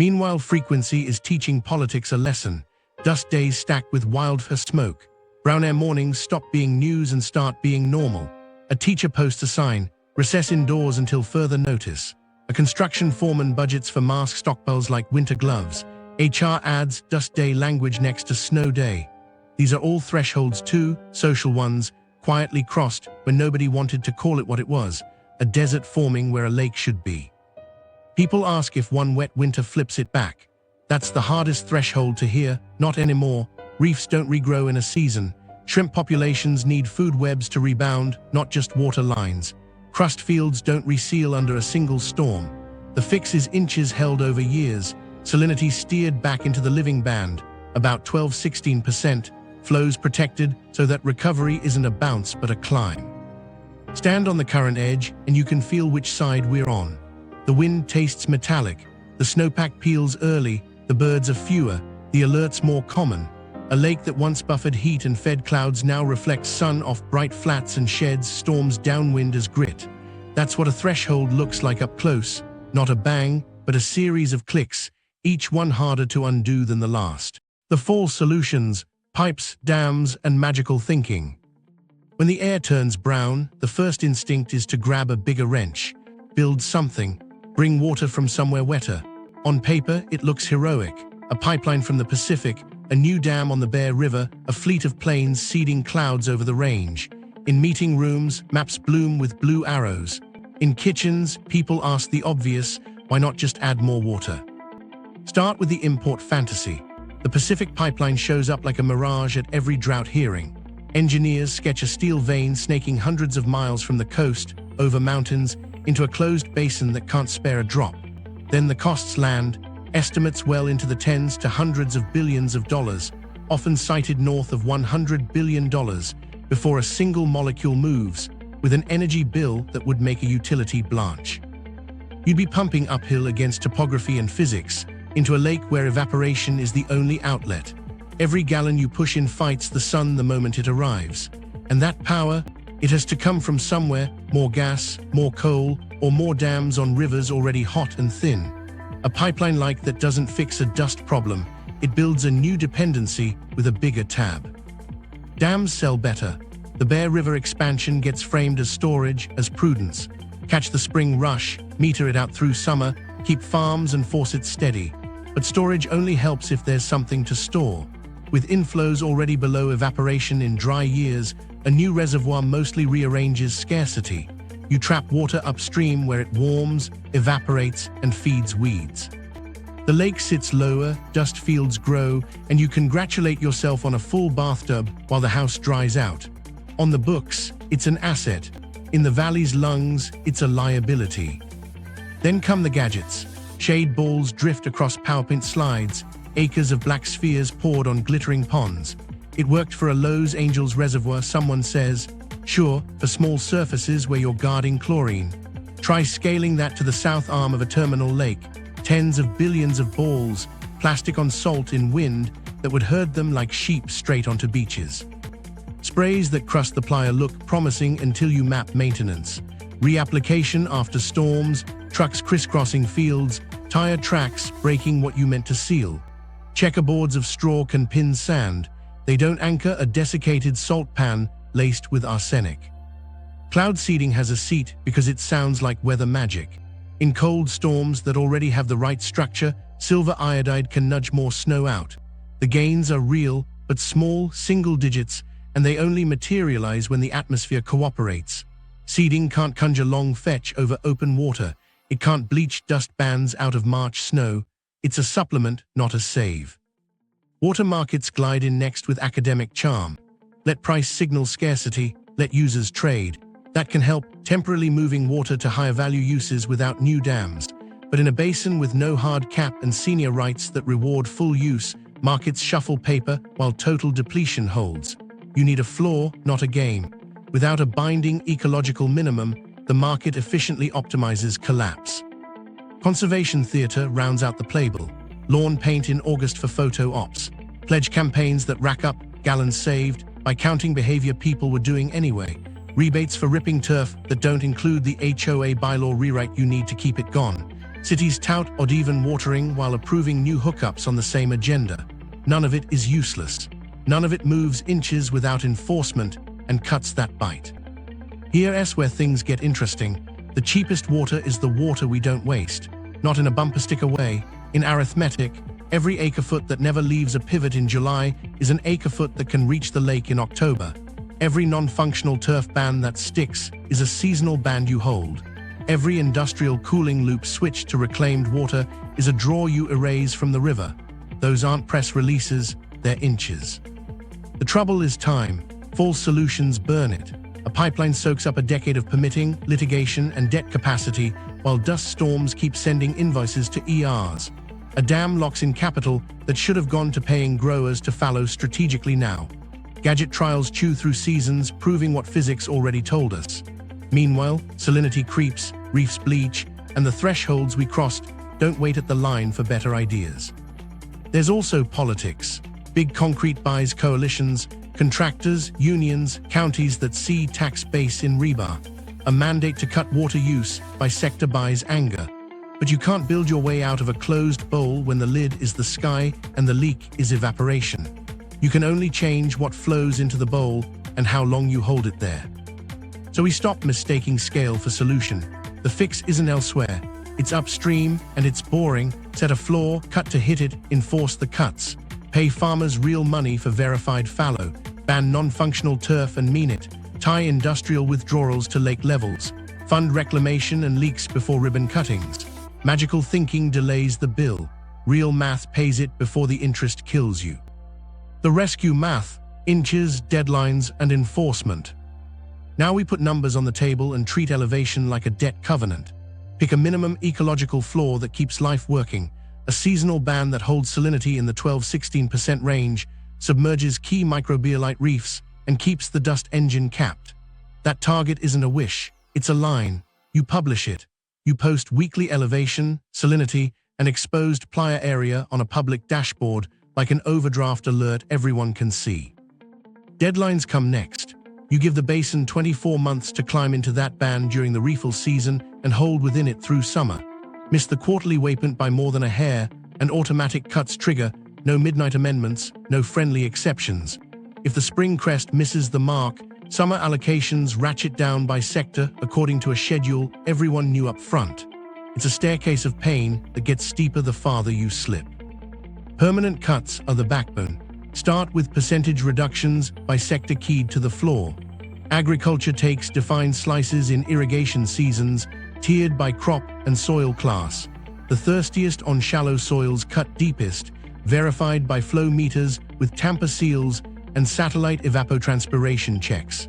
[SPEAKER 1] Meanwhile, frequency is teaching politics a lesson. Dust days stack with wildfire smoke. Brown air mornings stop being news and start being normal. A teacher posts a sign, "Recess indoors until further notice." A construction foreman budgets for mask stockpiles like winter gloves. HR adds dust day language next to snow day. These are all thresholds too, social ones, quietly crossed when nobody wanted to call it what it was, a desert forming where a lake should be. People ask if one wet winter flips it back. That's the hardest threshold to hear. Not anymore. Reefs don't regrow in a season. Shrimp populations need food webs to rebound, not just water lines. Crust fields don't reseal under a single storm. The fix is inches held over years. Salinity steered back into the living band, about 12–16%, flows protected so that recovery isn't a bounce but a climb. Stand on the current edge and you can feel which side we're on. The wind tastes metallic, the snowpack peels early, the birds are fewer, the alerts more common. A lake that once buffered heat and fed clouds now reflects sun off bright flats and sheds storms downwind as grit. That's what a threshold looks like up close, not a bang, but a series of clicks, each one harder to undo than the last. The false solutions, pipes, dams, and magical thinking. When the air turns brown, the first instinct is to grab a bigger wrench, build something, bring water from somewhere wetter. On paper, it looks heroic. A pipeline from the Pacific, a new dam on the Bear River, a fleet of planes seeding clouds over the range. In meeting rooms, maps bloom with blue arrows. In kitchens, people ask the obvious, why not just add more water? Start with the import fantasy. The Pacific pipeline shows up like a mirage at every drought hearing. Engineers sketch a steel vein snaking hundreds of miles from the coast, over mountains, into a closed basin that can't spare a drop. Then the costs land, estimates well into the tens to hundreds of billions of dollars, often cited north of $100 billion, before a single molecule moves, with an energy bill that would make a utility blanch. You'd be pumping uphill against topography and physics, into a lake where evaporation is the only outlet. Every gallon you push in fights the sun the moment it arrives. And that power, it has to come from somewhere, more gas, more coal, or more dams on rivers already hot and thin. A pipeline like that doesn't fix a dust problem, it builds a new dependency with a bigger tab. Dams sell better. The Bear River expansion gets framed as storage, as prudence. Catch the spring rush, meter it out through summer, keep farms and force it steady. But storage only helps if there's something to store. With inflows already below evaporation in dry years, a new reservoir mostly rearranges scarcity. You trap water upstream where it warms, evaporates, and feeds weeds. The lake sits lower, dust fields grow, and you congratulate yourself on a full bathtub while the house dries out. On the books, it's an asset. In the valley's lungs, it's a liability. Then come the gadgets. Shade balls drift across PowerPoint slides, acres of black spheres poured on glittering ponds. It worked for a Lowe's Angels reservoir, someone says. Sure, for small surfaces where you're guarding chlorine. Try scaling that to the south arm of a terminal lake. Tens of billions of balls, plastic on salt in wind that would herd them like sheep straight onto beaches. Sprays that crust the playa look promising until you map maintenance. Reapplication after storms, trucks crisscrossing fields, tire tracks breaking what you meant to seal. Checkerboards of straw can pin sand. They don't anchor a desiccated salt pan laced with arsenic. Cloud seeding has a seat because it sounds like weather magic. In cold storms that already have the right structure, silver iodide can nudge more snow out. The gains are real, but small, single digits, and they only materialize when the atmosphere cooperates. Seeding can't conjure long fetch over open water. It can't bleach dust bands out of March snow. It's a supplement, not a save. Water markets glide in next with academic charm. Let price signal scarcity, let users trade. That can help, temporarily moving water to higher value uses without new dams. But in a basin with no hard cap and senior rights that reward full use, markets shuffle paper while total depletion holds. You need a floor, not a game. Without a binding ecological minimum, the market efficiently optimizes collapse. Conservation theater rounds out the playbill. Lawn paint in August for photo ops. Pledge campaigns that rack up gallons saved by counting behavior people were doing anyway. Rebates for ripping turf that don't include the HOA bylaw rewrite you need to keep it gone. Cities tout odd even watering while approving new hookups on the same agenda. None of it is useless. None of it moves inches without enforcement and cuts that bite. Here's where things get interesting. The cheapest water is the water we don't waste. Not in a bumper sticker way. In arithmetic, every acre-foot that never leaves a pivot in July is an acre-foot that can reach the lake in October. Every non-functional turf band that sticks is a seasonal band you hold. Every industrial cooling loop switch to reclaimed water is a draw you erase from the river. Those aren't press releases, they're inches. The trouble is time. False solutions burn it. A pipeline soaks up a decade of permitting, litigation, and debt capacity, while dust storms keep sending invoices to ERs. A dam locks in capital that should have gone to paying growers to fallow strategically now. Gadget trials chew through seasons, proving what physics already told us. Meanwhile, salinity creeps, reefs bleach, and the thresholds we crossed don't wait at the line for better ideas. There's also politics. Big concrete buys coalitions, contractors, unions, counties that see tax base in rebar. A mandate to cut water use by sector buys anger. But you can't build your way out of a closed bowl when the lid is the sky and the leak is evaporation. You can only change what flows into the bowl and how long you hold it there. So we stop mistaking scale for solution. The fix isn't elsewhere. It's upstream and it's boring. Set a floor, cut to hit it, enforce the cuts. Pay farmers real money for verified fallow. Ban non-functional turf and mean it. Tie industrial withdrawals to lake levels. Fund reclamation and leaks before ribbon cuttings. Magical thinking delays the bill. Real math pays it before the interest kills you. The rescue math, inches, deadlines, and enforcement. Now we put numbers on the table and treat elevation like a debt covenant. Pick a minimum ecological floor that keeps life working, a seasonal band that holds salinity in the 12–16% range, submerges key microbialite reefs, and keeps the dust engine capped. That target isn't a wish, it's a line. You publish it. You post weekly elevation, salinity, and exposed playa area on a public dashboard like an overdraft alert everyone can see. Deadlines come next. You give the basin 24 months to climb into that band during the refill season and hold within it through summer. Miss the quarterly waypoint by more than a hair, and automatic cuts trigger. No midnight amendments, no friendly exceptions. If the spring crest misses the mark, summer allocations ratchet down by sector according to a schedule everyone knew up front. It's a staircase of pain that gets steeper the farther you slip. Permanent cuts are the backbone. Start with percentage reductions by sector keyed to the floor. Agriculture takes defined slices in irrigation seasons, tiered by crop and soil class. The thirstiest on shallow soils cut deepest, verified by flow meters with tamper seals and satellite evapotranspiration checks.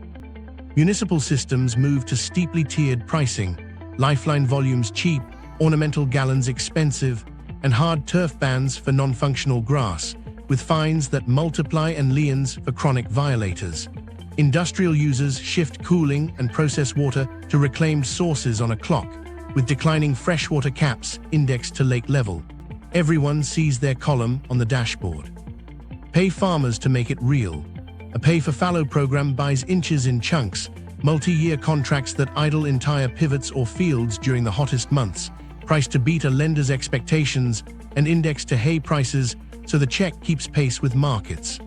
[SPEAKER 1] Municipal systems move to steeply tiered pricing, lifeline volumes cheap, ornamental gallons expensive, and hard turf bans for non-functional grass, with fines that multiply and liens for chronic violators. Industrial users shift cooling and process water to reclaimed sources on a clock, with declining freshwater caps indexed to lake level. Everyone sees their column on the dashboard. Pay farmers to make it real. A pay-for-fallow program buys inches in chunks, multi-year contracts that idle entire pivots or fields during the hottest months, priced to beat a lender's expectations and indexed to hay prices so the check keeps pace with markets.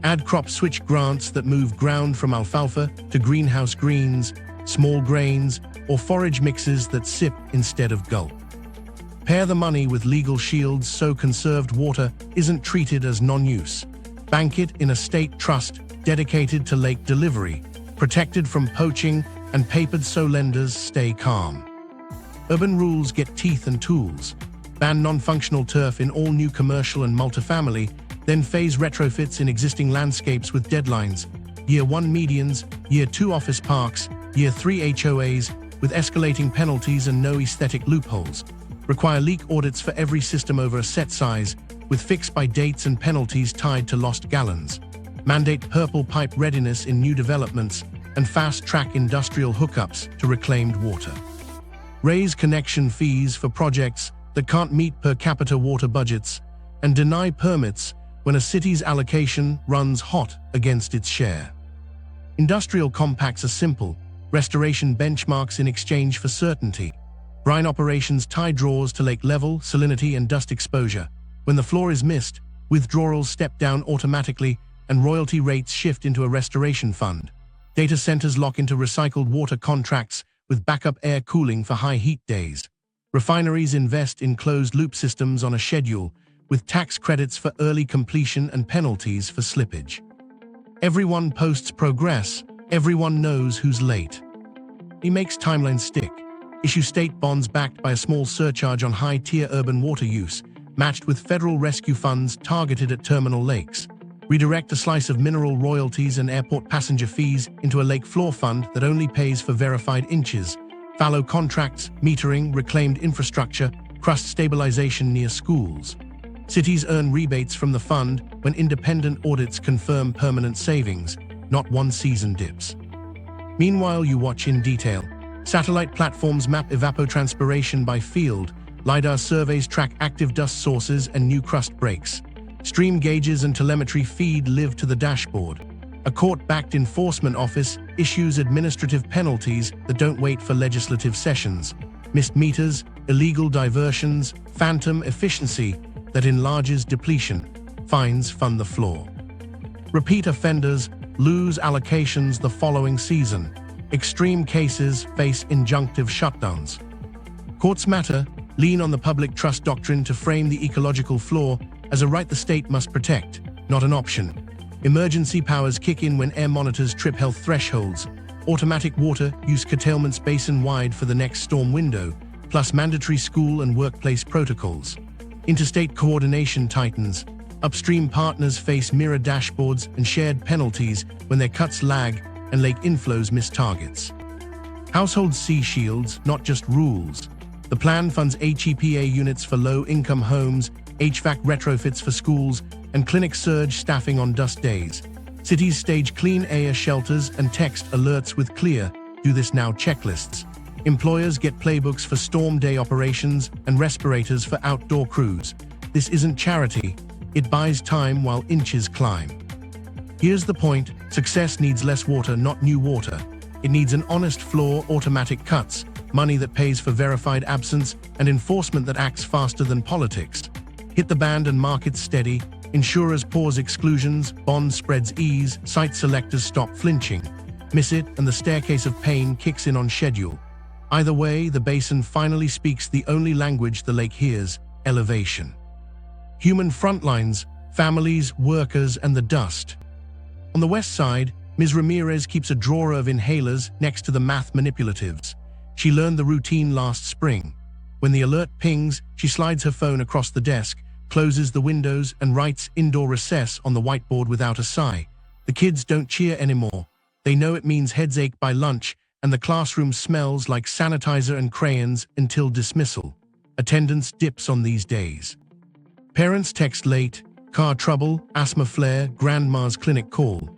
[SPEAKER 1] Add crop switch grants that move ground from alfalfa to greenhouse greens, small grains, or forage mixes that sip instead of gulp. Pair the money with legal shields so conserved water isn't treated as non-use. Bank it in a state trust dedicated to lake delivery, protected from poaching and papered so lenders stay calm. Urban rules get teeth and tools. Ban non-functional turf in all new commercial and multifamily, then phase retrofits in existing landscapes with deadlines. Year 1 medians, Year 2 office parks, Year 3 HOAs, with escalating penalties and no aesthetic loopholes. Require leak audits for every system over a set size, with fix-by dates and penalties tied to lost gallons. Mandate purple pipe readiness in new developments, and fast-track industrial hookups to reclaimed water. Raise connection fees for projects that can't meet per capita water budgets, and deny permits when a city's allocation runs hot against its share. Industrial compacts are simple, restoration benchmarks in exchange for certainty. Brine operations tie draws to lake level, salinity, and dust exposure. When the floor is missed, withdrawals step down automatically and royalty rates shift into a restoration fund. Data centers lock into recycled water contracts with backup air cooling for high heat days. Refineries invest in closed-loop systems on a schedule, with tax credits for early completion and penalties for slippage. Everyone posts progress, everyone knows who's late. He makes timelines stick. Issue state bonds backed by a small surcharge on high-tier urban water use, matched with federal rescue funds targeted at terminal lakes. Redirect a slice of mineral royalties and airport passenger fees into a lake floor fund that only pays for verified inches. Fallow contracts, metering, reclaimed infrastructure, crust stabilization near schools. Cities earn rebates from the fund when independent audits confirm permanent savings, not one-season dips. Meanwhile, you watch in detail. Satellite platforms map evapotranspiration by field, LiDAR surveys track active dust sources and new crust breaks. Stream gauges and telemetry feed live to the dashboard. A court-backed enforcement office issues administrative penalties that don't wait for legislative sessions. Missed meters, illegal diversions, phantom efficiency that enlarges depletion. Fines fund the floor. Repeat offenders lose allocations the following season. Extreme cases face injunctive shutdowns. Courts matter, lean on the public trust doctrine to frame the ecological flaw as a right the state must protect, not an option. Emergency powers kick in when air monitors trip health thresholds. Automatic water use curtailments basin-wide for the next storm window, plus mandatory school and workplace protocols. Interstate coordination tightens. Upstream partners face mirror dashboards and shared penalties when their cuts lag and lake inflows miss targets. Households see shields, not just rules. The plan funds HEPA units for low-income homes, HVAC retrofits for schools, and clinic surge staffing on dust days. Cities stage clean air shelters and text alerts with clear, "Do this now" checklists. Employers get playbooks for storm day operations and respirators for outdoor crews. This isn't charity. It buys time while inches climb. Here's the point: success needs less water, not new water. It needs an honest floor, automatic cuts, money that pays for verified absence, and enforcement that acts faster than politics. Hit the band and markets steady. Insurers pause exclusions, bond spreads ease, site selectors stop flinching. Miss it, and the staircase of pain kicks in on schedule. Either way, the basin finally speaks the only language the lake hears: elevation. Human frontlines, families, workers, and the dust. On the west side, Ms. Ramirez keeps a drawer of inhalers next to the math manipulatives. She learned the routine last spring. When the alert pings, she slides her phone across the desk, closes the windows, and writes "indoor recess" on the whiteboard without a sigh. The kids don't cheer anymore. They know it means headache by lunch, and the classroom smells like sanitizer and crayons until dismissal. Attendance dips on these days. Parents text late, car trouble, asthma flare, grandma's clinic call.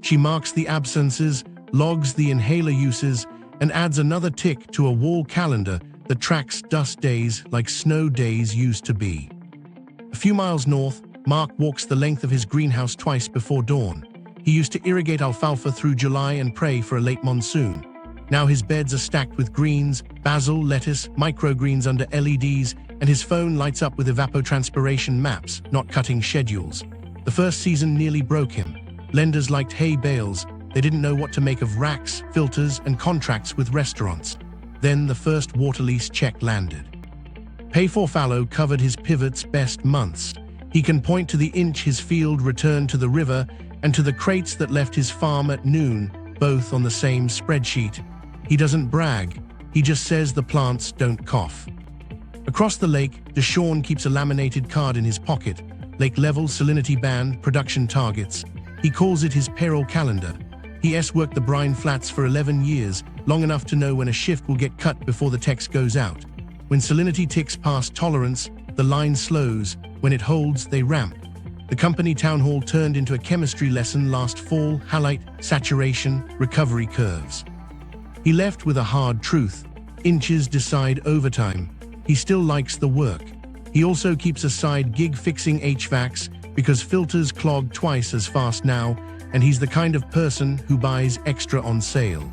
[SPEAKER 1] She marks the absences, logs the inhaler uses, and adds another tick to a wall calendar that tracks dust days like snow days used to be. A few miles north, Mark walks the length of his greenhouse twice before dawn. He used to irrigate alfalfa through July and pray for a late monsoon. Now his beds are stacked with greens, basil, lettuce, microgreens under LEDs, and his phone lights up with evapotranspiration maps, not cutting schedules. The first season nearly broke him. Lenders liked hay bales. They didn't know what to make of racks, filters, and contracts with restaurants. Then the first water lease check landed. Pay-for fallow covered his pivot's best months. He can point to the inch his field returned to the river and to the crates that left his farm at noon, both on the same spreadsheet. He doesn't brag, he just says the plants don't cough. Across the lake, Deshawn keeps a laminated card in his pocket, lake level, salinity band, production targets. He calls it his payroll calendar. He worked the brine flats for 11 years, long enough to know when a shift will get cut before the text goes out. When salinity ticks past tolerance, the line slows. When it holds, they ramp. The company town hall turned into a chemistry lesson last fall: halite, saturation, recovery curves. He left with a hard truth: inches decide overtime. He still likes the work. He also keeps aside gig fixing HVACs because filters clog twice as fast now, and he's the kind of person who buys extra on sale.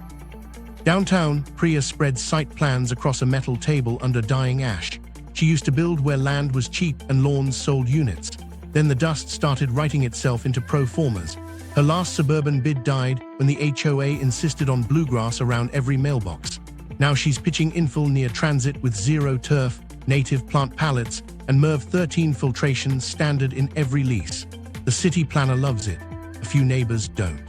[SPEAKER 1] Downtown, Priya spreads site plans across a metal table under dying ash. She used to build where land was cheap and lawns sold units. Then the dust started writing itself into pro formas. Her last suburban bid died when the HOA insisted on bluegrass around every mailbox. Now she's pitching infill near transit with zero turf, native plant pallets, and MERV 13 filtration standard in every lease. The city planner loves it. A few neighbors don't.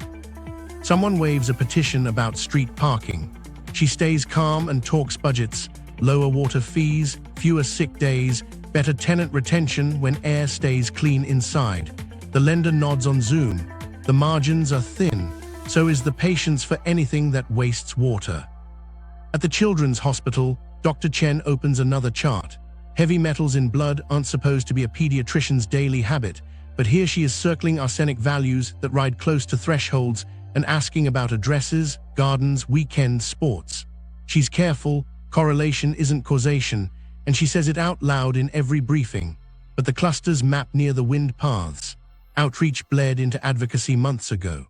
[SPEAKER 1] Someone waves a petition about street parking. She stays calm and talks budgets: lower water fees, fewer sick days, better tenant retention when air stays clean inside. The lender nods on Zoom. The margins are thin. So is the patience for anything that wastes water. At the Children's Hospital, Dr. Chen opens another chart. Heavy metals in blood aren't supposed to be a pediatrician's daily habit, but here she is circling arsenic values that ride close to thresholds and asking about addresses, gardens, weekend sports. She's careful, correlation isn't causation, and she says it out loud in every briefing. But the clusters map near the wind paths. Outreach bled into advocacy months ago.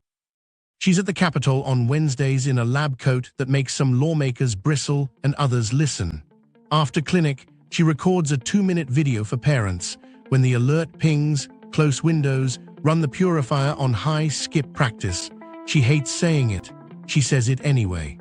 [SPEAKER 1] She's at the Capitol on Wednesdays in a lab coat that makes some lawmakers bristle and others listen. After clinic, she records a 2-minute video for parents. When the alert pings, close windows, run the purifier on high, skip practice. She hates saying it. She says it anyway.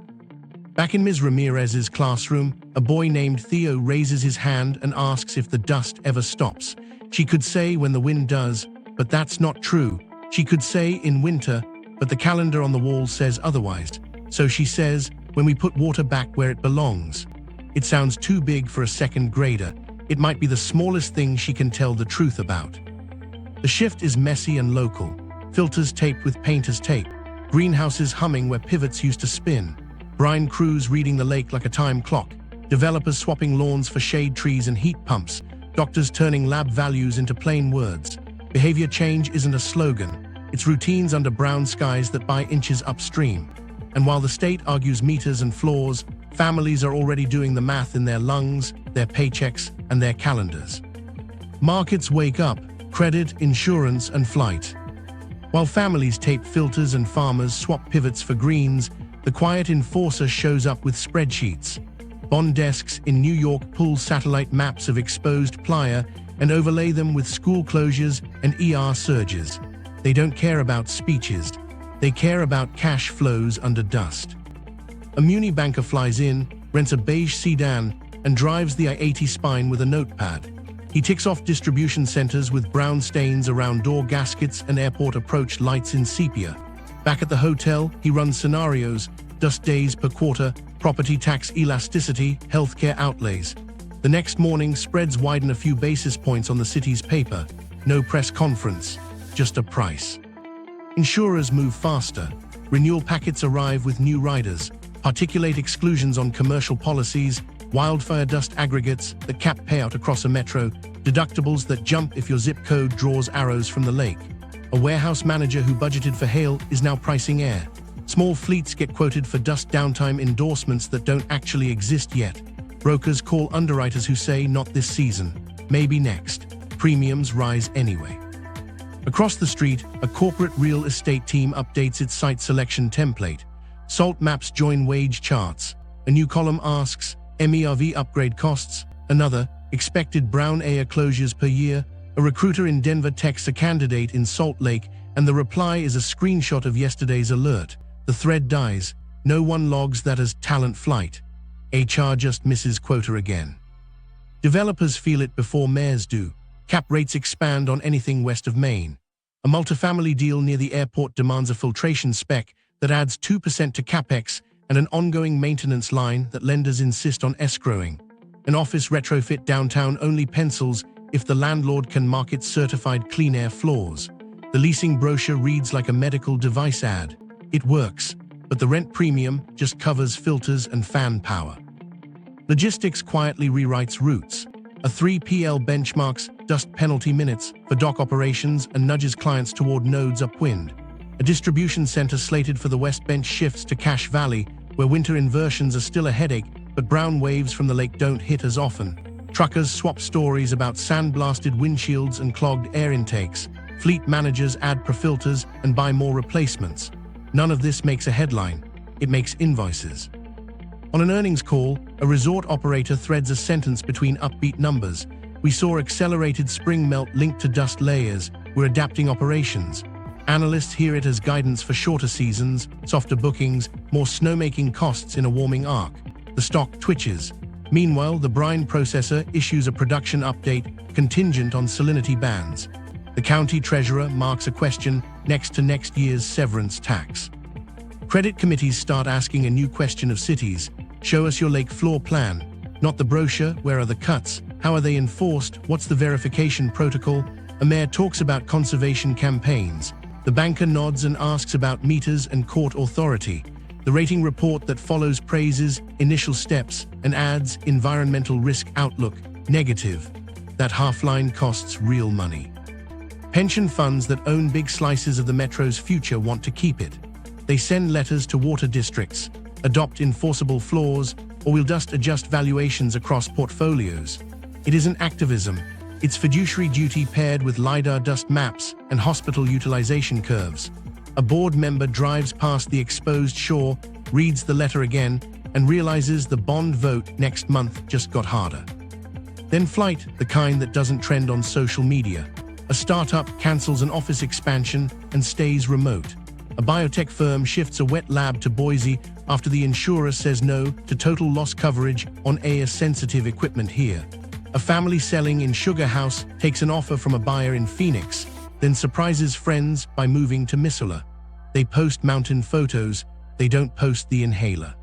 [SPEAKER 1] Back in Ms. Ramirez's classroom, a boy named Theo raises his hand and asks if the dust ever stops. She could say when the wind does, but that's not true. She could say in winter, but the calendar on the wall says otherwise. So she says, when we put water back where it belongs. It sounds too big for a second grader. It might be the smallest thing she can tell the truth about. The shift is messy and local. Filters taped with painter's tape. Greenhouses humming where pivots used to spin. Brine crews reading the lake like a time clock. Developers swapping lawns for shade trees and heat pumps. Doctors turning lab values into plain words. Behavior change isn't a slogan. It's routines under brown skies that buy inches upstream. And while the state argues meters and floors, families are already doing the math in their lungs, their paychecks, and their calendars. Markets wake up: credit, insurance, and flight. While families tape filters and farmers swap pivots for greens, the quiet enforcer shows up with spreadsheets. Bond desks in New York pull satellite maps of exposed playa and overlay them with school closures and ER surges. They don't care about speeches. They care about cash flows under dust. A muni banker flies in, rents a beige sedan, and drives the I-80 spine with a notepad. He ticks off distribution centers with brown stains around door gaskets and airport approach lights in sepia. Back at the hotel, he runs scenarios: dust days per quarter, property tax elasticity, healthcare outlays. The next morning, spreads widen a few basis points on the city's paper. No press conference, just a price. Insurers move faster. Renewal packets arrive with new riders. Particulate exclusions on commercial policies, wildfire dust aggregates that cap payout across a metro, deductibles that jump if your zip code draws arrows from the lake. A warehouse manager who budgeted for hail is now pricing air. Small fleets get quoted for dust downtime endorsements that don't actually exist yet. Brokers call underwriters who say not this season, maybe next. Premiums rise anyway. Across the street, a corporate real estate team updates its site selection template. Salt maps join wage charts. A new column asks, MERV upgrade costs. Another, expected brown air closures per year. A recruiter in Denver texts a candidate in Salt Lake, and the reply is a screenshot of yesterday's alert. The thread dies. No one logs that as talent flight. HR just misses quota again. Developers feel it before mayors do. Cap rates expand on anything west of Maine. A multifamily deal near the airport demands a filtration spec that adds 2% to capex and an ongoing maintenance line that lenders insist on escrowing. An office retrofit downtown only pencils if the landlord can market certified clean air floors. The leasing brochure reads like a medical device ad. It works, but the rent premium just covers filters and fan power. Logistics quietly rewrites routes. A 3PL benchmarks dust penalty minutes for dock operations and nudges clients toward nodes upwind. A distribution center slated for the West Bench shifts to Cache Valley, where winter inversions are still a headache, but brown waves from the lake don't hit as often. Truckers swap stories about sandblasted windshields and clogged air intakes. Fleet managers add profilters and buy more replacements. None of this makes a headline. It makes invoices. On an earnings call, a resort operator threads a sentence between upbeat numbers. We saw accelerated spring melt linked to dust layers. We're adapting operations. Analysts hear it as guidance for shorter seasons, softer bookings, more snowmaking costs in a warming arc. The stock twitches. Meanwhile, the brine processor issues a production update contingent on salinity bands. The county treasurer marks a question next to next year's severance tax. Credit committees start asking a new question of cities. Show us your lake floor plan. Not the brochure. Where are the cuts? How are they enforced? What's the verification protocol? A mayor talks about conservation campaigns. The banker nods and asks about meters and court authority. The rating report that follows praises initial steps and adds environmental risk outlook negative. That half line costs real money. Pension funds that own big slices of the metro's future want to keep it. They send letters to water districts, adopt enforceable floors, or will just adjust valuations across portfolios. It isn't activism. It's fiduciary duty paired with LiDAR dust maps and hospital utilization curves. A board member drives past the exposed shore, reads the letter again, and realizes the bond vote next month just got harder. Then flight, the kind that doesn't trend on social media. A startup cancels an office expansion and stays remote. A biotech firm shifts a wet lab to Boise after the insurer says no to total loss coverage on air-sensitive equipment here. A family selling in Sugar House takes an offer from a buyer in Phoenix, then surprises friends by moving to Missoula. They post mountain photos, they don't post the inhaler.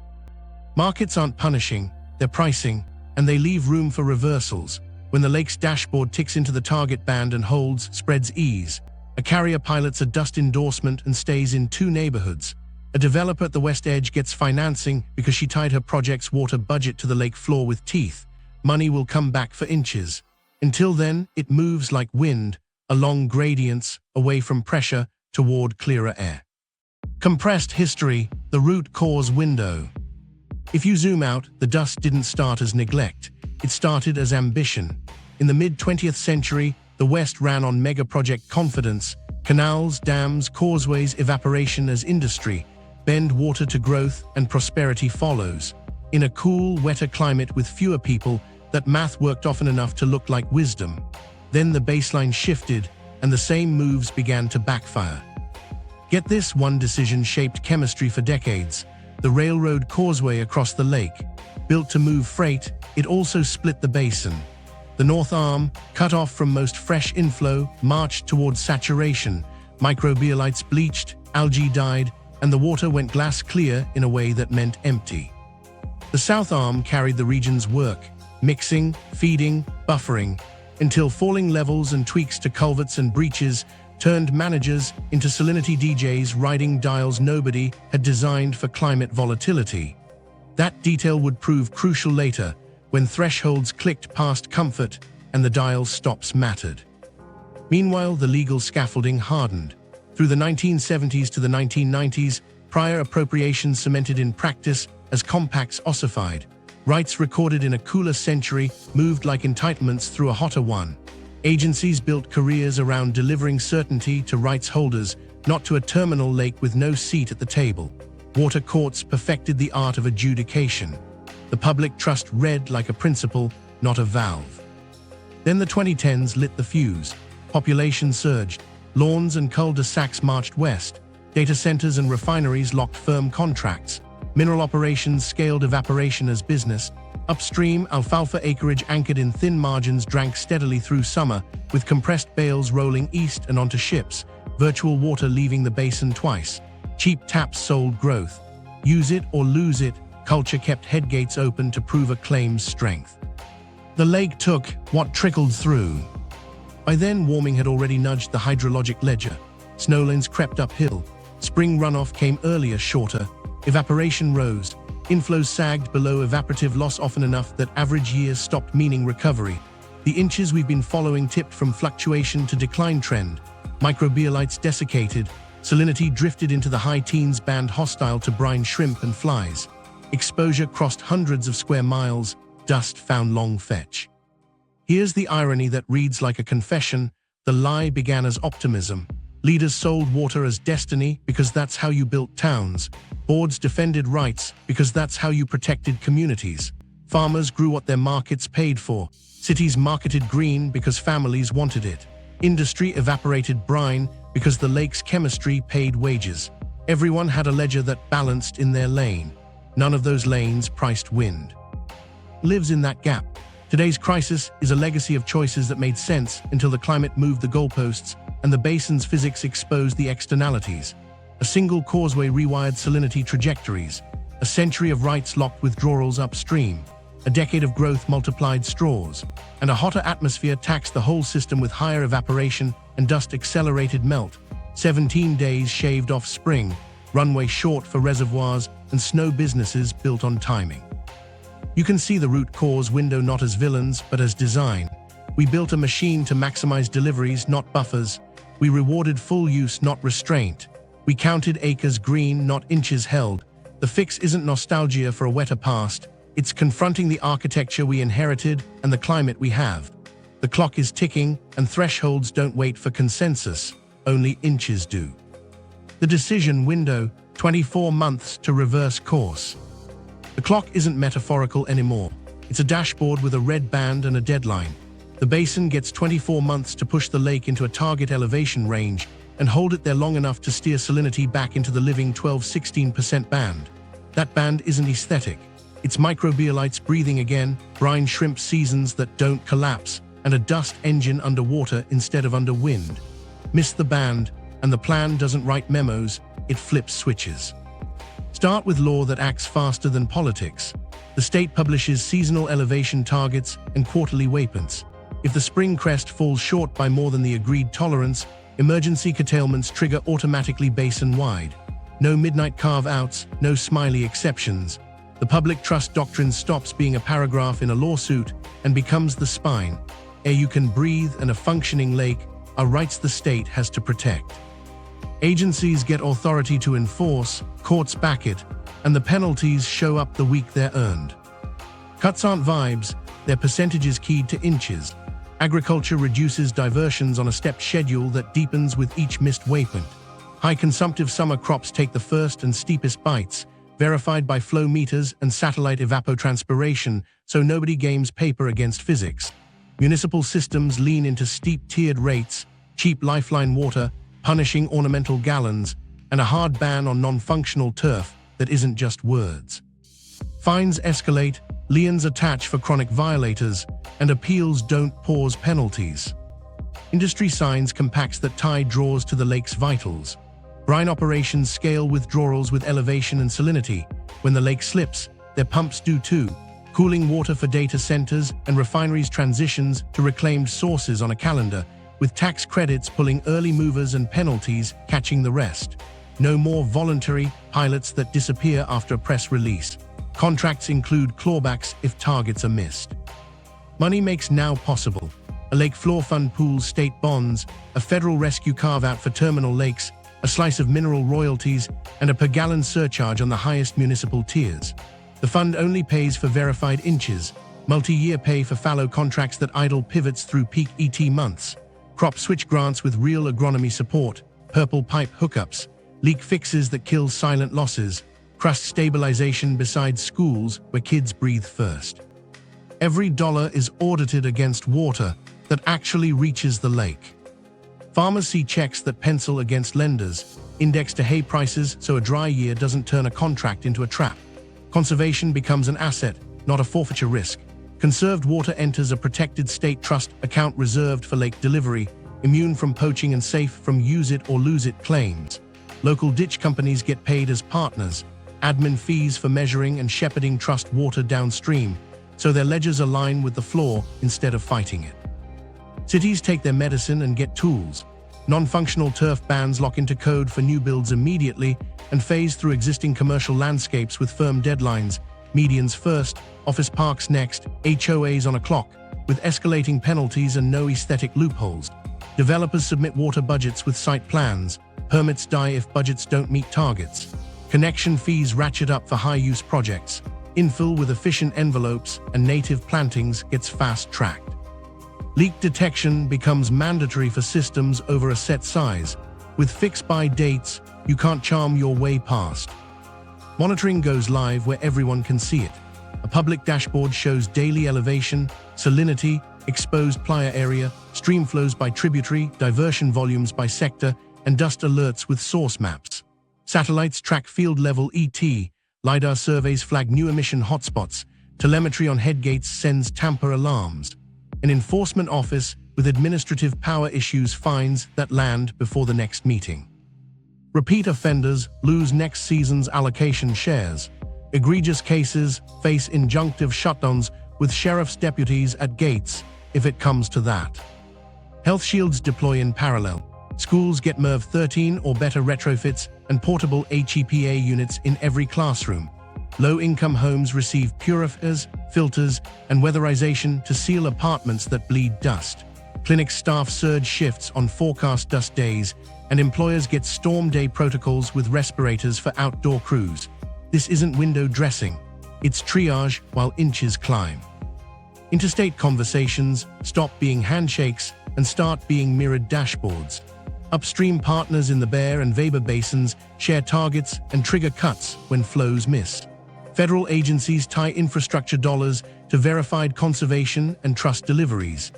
[SPEAKER 1] Markets aren't punishing, they're pricing, and they leave room for reversals. When the lake's dashboard ticks into the target band and holds, spreads ease. A carrier pilots a dust endorsement and stays in 2 neighborhoods. A developer at the West Edge gets financing because she tied her project's water budget to the lake floor with teeth. Money will come back for inches. Until then, it moves like wind, along gradients, away from pressure, toward clearer air. Compressed history, the root cause window. If you zoom out, the dust didn't start as neglect. It started as ambition. In the mid-20th century, the West ran on mega-project confidence. Canals, dams, causeways, evaporation as industry. Bend water to growth and prosperity follows. In a cool, wetter climate with fewer people, that math worked often enough to look like wisdom. Then the baseline shifted, and the same moves began to backfire. Get this, one decision shaped chemistry for decades. The railroad causeway across the lake. Built to move freight, it also split the basin. The north arm, cut off from most fresh inflow, marched towards saturation. Microbialites bleached, algae died, and the water went glass clear in a way that meant empty. The south arm carried the region's work, mixing, feeding, buffering, until falling levels and tweaks to culverts and breaches turned managers into salinity DJs riding dials nobody had designed for climate volatility. That detail would prove crucial later, when thresholds clicked past comfort and the dial stops mattered. Meanwhile, the legal scaffolding hardened. Through the 1970s to the 1990s, prior appropriations cemented in practice as compacts ossified. Rights recorded in a cooler century moved like entitlements through a hotter one. Agencies built careers around delivering certainty to rights holders, not to a terminal lake with no seat at the table. Water courts perfected the art of adjudication. The public trust read like a principle, not a valve. Then the 2010s lit the fuse. Population surged. Lawns and cul-de-sacs marched west. Data centers and refineries locked firm contracts. Mineral operations scaled evaporation as business, Upstream, alfalfa acreage anchored in thin margins drank steadily through summer, with compressed bales rolling east and onto ships, virtual water leaving the basin twice. Cheap taps sold growth. Use it or lose it, culture kept headgates open to prove a claim's strength. The lake took what trickled through. By then, warming had already nudged the hydrologic ledger. Snowlands crept uphill. Spring runoff came earlier, shorter. Evaporation rose. Inflows sagged below evaporative loss often enough that average years stopped meaning recovery. The inches we've been following tipped from fluctuation to decline trend. Microbialites desiccated. Salinity drifted into the high teens, band hostile to brine shrimp and flies. Exposure crossed hundreds of square miles. Dust found long fetch. Here's the irony that reads like a confession. The lie began as optimism. Leaders sold water as destiny because that's how you built towns. Boards defended rights because that's how you protected communities. Farmers grew what their markets paid for. Cities marketed green because families wanted it. Industry evaporated brine because the lake's chemistry paid wages. Everyone had a ledger that balanced in their lane. None of those lanes priced wind. Lives in that gap. Today's crisis is a legacy of choices that made sense until the climate moved the goalposts and the basin's physics exposed the externalities. A single causeway rewired salinity trajectories. A century of rights locked withdrawals upstream. A decade of growth multiplied straws. And a hotter atmosphere taxed the whole system with higher evaporation and dust accelerated melt. 17 days shaved off spring. Runway short for reservoirs and snow businesses built on timing. You can see the root cause window not as villains, but as design. We built a machine to maximize deliveries, not buffers. We rewarded full use, not restraint. We counted acres green, not inches held. The fix isn't nostalgia for a wetter past. It's confronting the architecture we inherited and the climate we have. The clock is ticking, and thresholds don't wait for consensus. Only inches do. The decision window, 24 months to reverse course. The clock isn't metaphorical anymore. It's a dashboard with a red band and a deadline. The basin gets 24 months to push the lake into a target elevation range and hold it there long enough to steer salinity back into the living 12–16% band. That band isn't aesthetic. It's microbialites breathing again, brine shrimp seasons that don't collapse, and a dust engine underwater instead of under wind. Miss the band, and the plan doesn't write memos, it flips switches. Start with law that acts faster than politics. The state publishes seasonal elevation targets and quarterly waypoints. If the spring crest falls short by more than the agreed tolerance, emergency curtailments trigger automatically basin-wide. No midnight carve-outs, no smiley exceptions. The public trust doctrine stops being a paragraph in a lawsuit and becomes the spine. Air you can breathe and a functioning lake are rights the state has to protect. Agencies get authority to enforce, courts back it, and the penalties show up the week they're earned. Cuts aren't vibes, they're percentages keyed to inches. Agriculture reduces diversions on a stepped schedule that deepens with each missed waypoint. High-consumptive summer crops take the first and steepest bites, verified by flow meters and satellite evapotranspiration, so nobody games paper against physics. Municipal systems lean into steep tiered rates, cheap lifeline water, punishing ornamental gallons, and a hard ban on non-functional turf that isn't just words. Fines escalate, liens attach for chronic violators, and appeals don't pause penalties. Industry signs compacts that tie draws to the lake's vitals. Brine operations scale withdrawals with elevation and salinity. When the lake slips, their pumps do too. Cooling water for data centers and refineries transitions to reclaimed sources on a calendar, with tax credits pulling early movers and penalties catching the rest. No more voluntary pilots that disappear after a press release. Contracts include clawbacks if targets are missed. Money makes now possible. A lake floor fund pools state bonds, a federal rescue carve-out for terminal lakes, a slice of mineral royalties, and a per-gallon surcharge on the highest municipal tiers. The fund only pays for verified inches, multi-year pay for fallow contracts that idle pivots through peak ET months, crop switch grants with real agronomy support, purple pipe hookups, leak fixes that kill silent losses, crust stabilization beside schools where kids breathe first. Every dollar is audited against water that actually reaches the lake. Farmers see checks that pencil against lenders, indexed to hay prices so a dry year doesn't turn a contract into a trap. Conservation becomes an asset, not a forfeiture risk. Conserved water enters a protected state trust account reserved for lake delivery, immune from poaching and safe from use it or lose it claims. Local ditch companies get paid as partners, admin fees for measuring and shepherding trust water downstream, so their ledgers align with the floor instead of fighting it. Cities take their medicine and get tools. Non-functional turf bans lock into code for new builds immediately and phase through existing commercial landscapes with firm deadlines, medians first, office parks next, HOAs on a clock, with escalating penalties and no aesthetic loopholes. Developers submit water budgets with site plans, permits die if budgets don't meet targets. Connection fees ratchet up for high-use projects. Infill with efficient envelopes and native plantings gets fast-tracked. Leak detection becomes mandatory for systems over a set size. With fix-by dates, you can't charm your way past. Monitoring goes live where everyone can see it. A public dashboard shows daily elevation, salinity, exposed playa area, stream flows by tributary, diversion volumes by sector, and dust alerts with source maps. Satellites track field-level ET, LiDAR surveys flag new emission hotspots, telemetry on headgates sends tamper alarms. An enforcement office with administrative power issues fines that land before the next meeting. Repeat offenders lose next season's allocation shares. Egregious cases face injunctive shutdowns with sheriff's deputies at gates, if it comes to that. Health shields deploy in parallel. Schools get MERV 13 or better retrofits and portable HEPA units in every classroom. Low-income homes receive purifiers, filters, and weatherization to seal apartments that bleed dust. Clinic staff surge shifts on forecast dust days, and employers get storm day protocols with respirators for outdoor crews. This isn't window dressing. It's triage while inches climb. Interstate conversations stop being handshakes and start being mirrored dashboards. Upstream partners in the Bear and Weber basins share targets and trigger cuts when flows miss. Federal agencies tie infrastructure dollars to verified conservation and trust deliveries.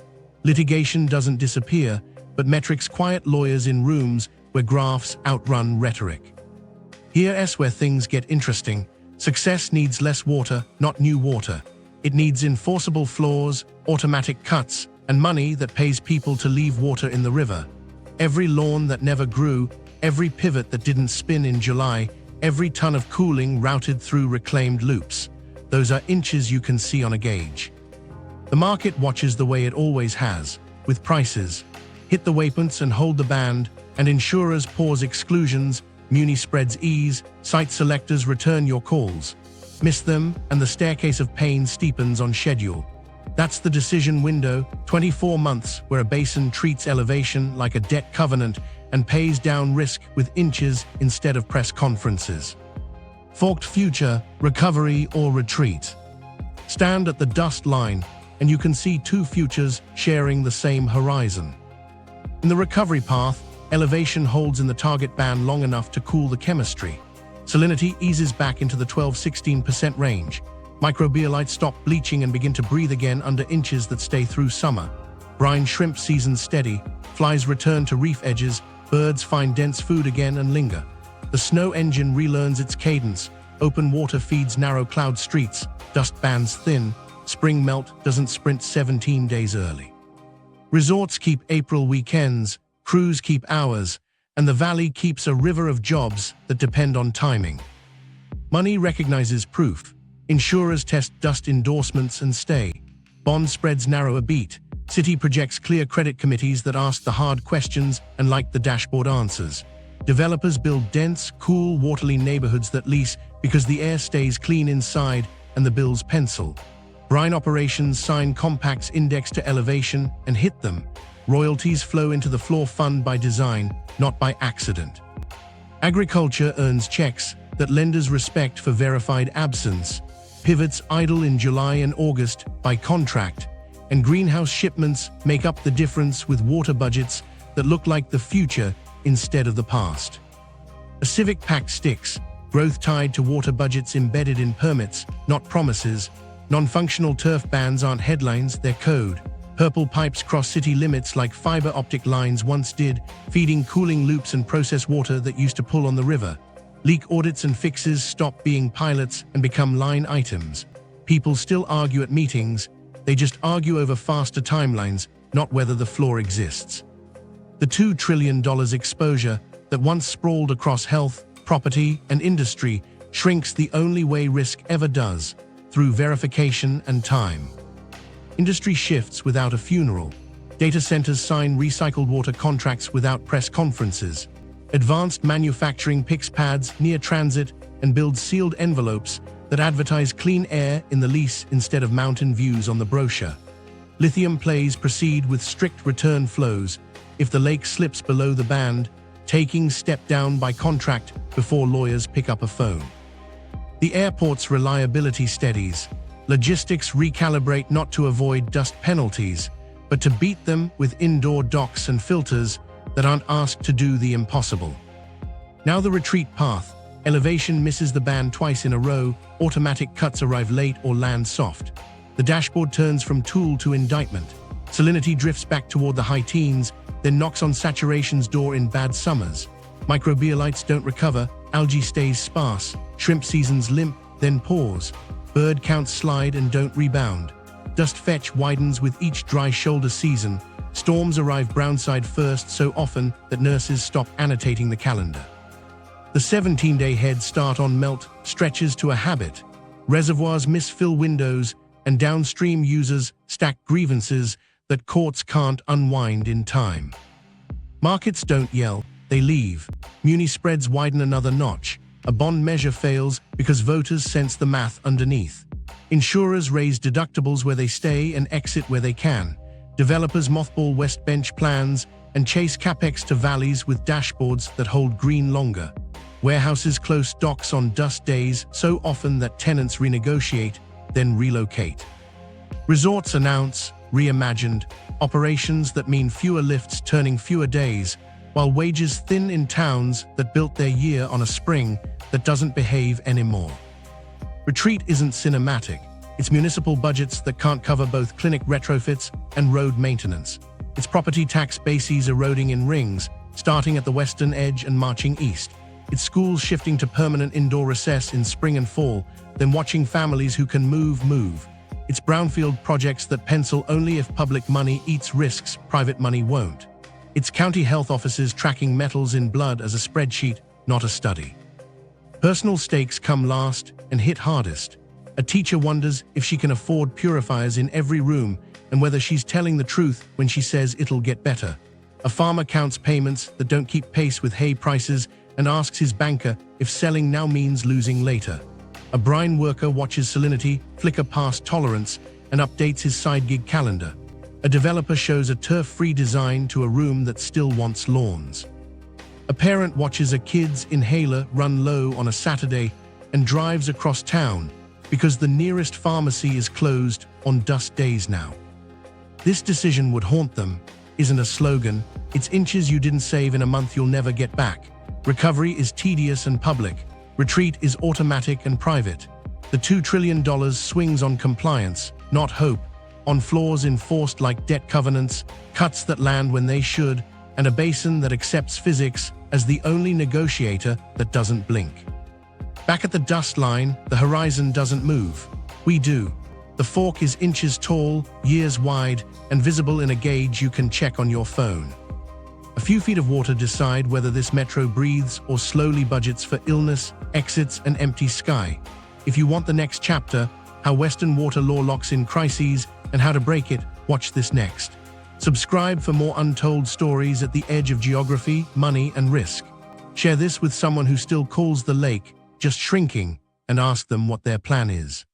[SPEAKER 1] Litigation doesn't disappear, but metrics quiet lawyers in rooms where graphs outrun rhetoric. Here's where things get interesting. Success needs less water, not new water. It needs enforceable floors, automatic cuts, and money that pays people to leave water in the river. Every lawn that never grew, every pivot that didn't spin in July, every ton of cooling routed through reclaimed loops. Those are inches you can see on a gauge. The market watches the way it always has, with prices. Hit the waypoints and hold the band, and insurers pause exclusions, muni spreads ease, site selectors return your calls. Miss them, and the staircase of pain steepens on schedule. That's the decision window, 24 months, where a basin treats elevation like a debt covenant and pays down risk with inches instead of press conferences. Forked future, recovery or retreat. Stand at the dust line, and you can see two futures sharing the same horizon. In the recovery path, elevation holds in the target band long enough to cool the chemistry. Salinity eases back into the 12–16% range. Microbialites stop bleaching and begin to breathe again under inches that stay through summer. Brine shrimp season steady, flies return to reef edges, birds find dense food again and linger. The snow engine relearns its cadence, open water feeds narrow cloud streets, dust bands thin, spring melt doesn't sprint 17 days early. Resorts keep April weekends, crews keep hours, and the valley keeps a river of jobs that depend on timing. Money recognizes proof. Insurers test dust endorsements and stay. Bond spreads narrow a beat. City projects clear credit committees that ask the hard questions and like the dashboard answers. Developers build dense, cool, waterly neighborhoods that lease because the air stays clean inside and the bills pencil. Brine operations sign compacts indexed to elevation and hit them. Royalties flow into the floor fund by design, not by accident. Agriculture earns checks that lenders respect for verified absence. Pivots idle in July and August by contract, and greenhouse shipments make up the difference with water budgets that look like the future instead of the past. A civic pact sticks, growth tied to water budgets embedded in permits, not promises. Non-functional turf bans aren't headlines, they're code. Purple pipes cross city limits like fiber optic lines once did, feeding cooling loops and process water that used to pull on the river. Leak audits and fixes stop being pilots and become line items. People still argue at meetings, they just argue over faster timelines, not whether the floor exists. The $2 trillion exposure that once sprawled across health, property, and industry shrinks the only way risk ever does, through verification and time. Industry shifts without a funeral. Data centers sign recycled water contracts without press conferences. Advanced manufacturing picks pads near transit and builds sealed envelopes that advertise clean air in the lease instead of mountain views on the brochure. Lithium plays proceed with strict return flows. If the lake slips below the band, takings step down by contract before lawyers pick up a phone. The airport's reliability steadies. Logistics recalibrate not to avoid dust penalties, but to beat them with indoor docks and filters that aren't asked to do the impossible. Now the retreat path. Elevation misses the band twice in a row, automatic cuts arrive late or land soft. The dashboard turns from tool to indictment. Salinity drifts back toward the high teens, then knocks on saturation's door in bad summers. Microbialites don't recover, algae stays sparse, shrimp seasons limp, then pause. Bird counts slide and don't rebound. Dust fetch widens with each dry shoulder season. Storms arrive brownside first so often that nurses stop annotating the calendar. The 17-day head start on melt stretches to a habit. Reservoirs misfill windows, and downstream users stack grievances that courts can't unwind in time. Markets don't yell, they leave. Muni spreads widen another notch. A bond measure fails because voters sense the math underneath. Insurers raise deductibles where they stay and exit where they can. Developers mothball West Bench plans and chase capex to valleys with dashboards that hold green longer. Warehouses close docks on dust days so often that tenants renegotiate, then relocate. Resorts announce, reimagined, operations that mean fewer lifts turning fewer days, while wages thin in towns that built their year on a spring that doesn't behave anymore. Retreat isn't cinematic. It's municipal budgets that can't cover both clinic retrofits and road maintenance. It's property tax bases eroding in rings, starting at the western edge and marching east. It's schools shifting to permanent indoor recess in spring and fall, then watching families who can move. It's brownfield projects that pencil only if public money eats risks, private money won't. It's county health offices tracking metals in blood as a spreadsheet, not a study. Personal stakes come last and hit hardest. A teacher wonders if she can afford purifiers in every room and whether she's telling the truth when she says it'll get better. A farmer counts payments that don't keep pace with hay prices and asks his banker if selling now means losing later. A brine worker watches salinity flicker past tolerance and updates his side gig calendar. A developer shows a turf-free design to a room that still wants lawns. A parent watches a kid's inhaler run low on a Saturday and drives across town because the nearest pharmacy is closed on dust days now. This decision would haunt them isn't a slogan, it's inches you didn't save in a month you'll never get back. Recovery is tedious and public. Retreat is automatic and private. The $2 trillion swings on compliance, not hope, on flaws enforced like debt covenants, cuts that land when they should, and a basin that accepts physics as the only negotiator that doesn't blink. Back at the dust line, the horizon doesn't move. We do. The fork is inches tall, years wide, and visible in a gauge you can check on your phone. A few feet of water decide whether this metro breathes or slowly budgets for illness, exits, and empty sky. If you want the next chapter, how Western water law locks in crises and how to break it, watch this next. Subscribe for more untold stories at the edge of geography, money, and risk. Share this with someone who still calls the lake just shrinking and ask them what their plan is.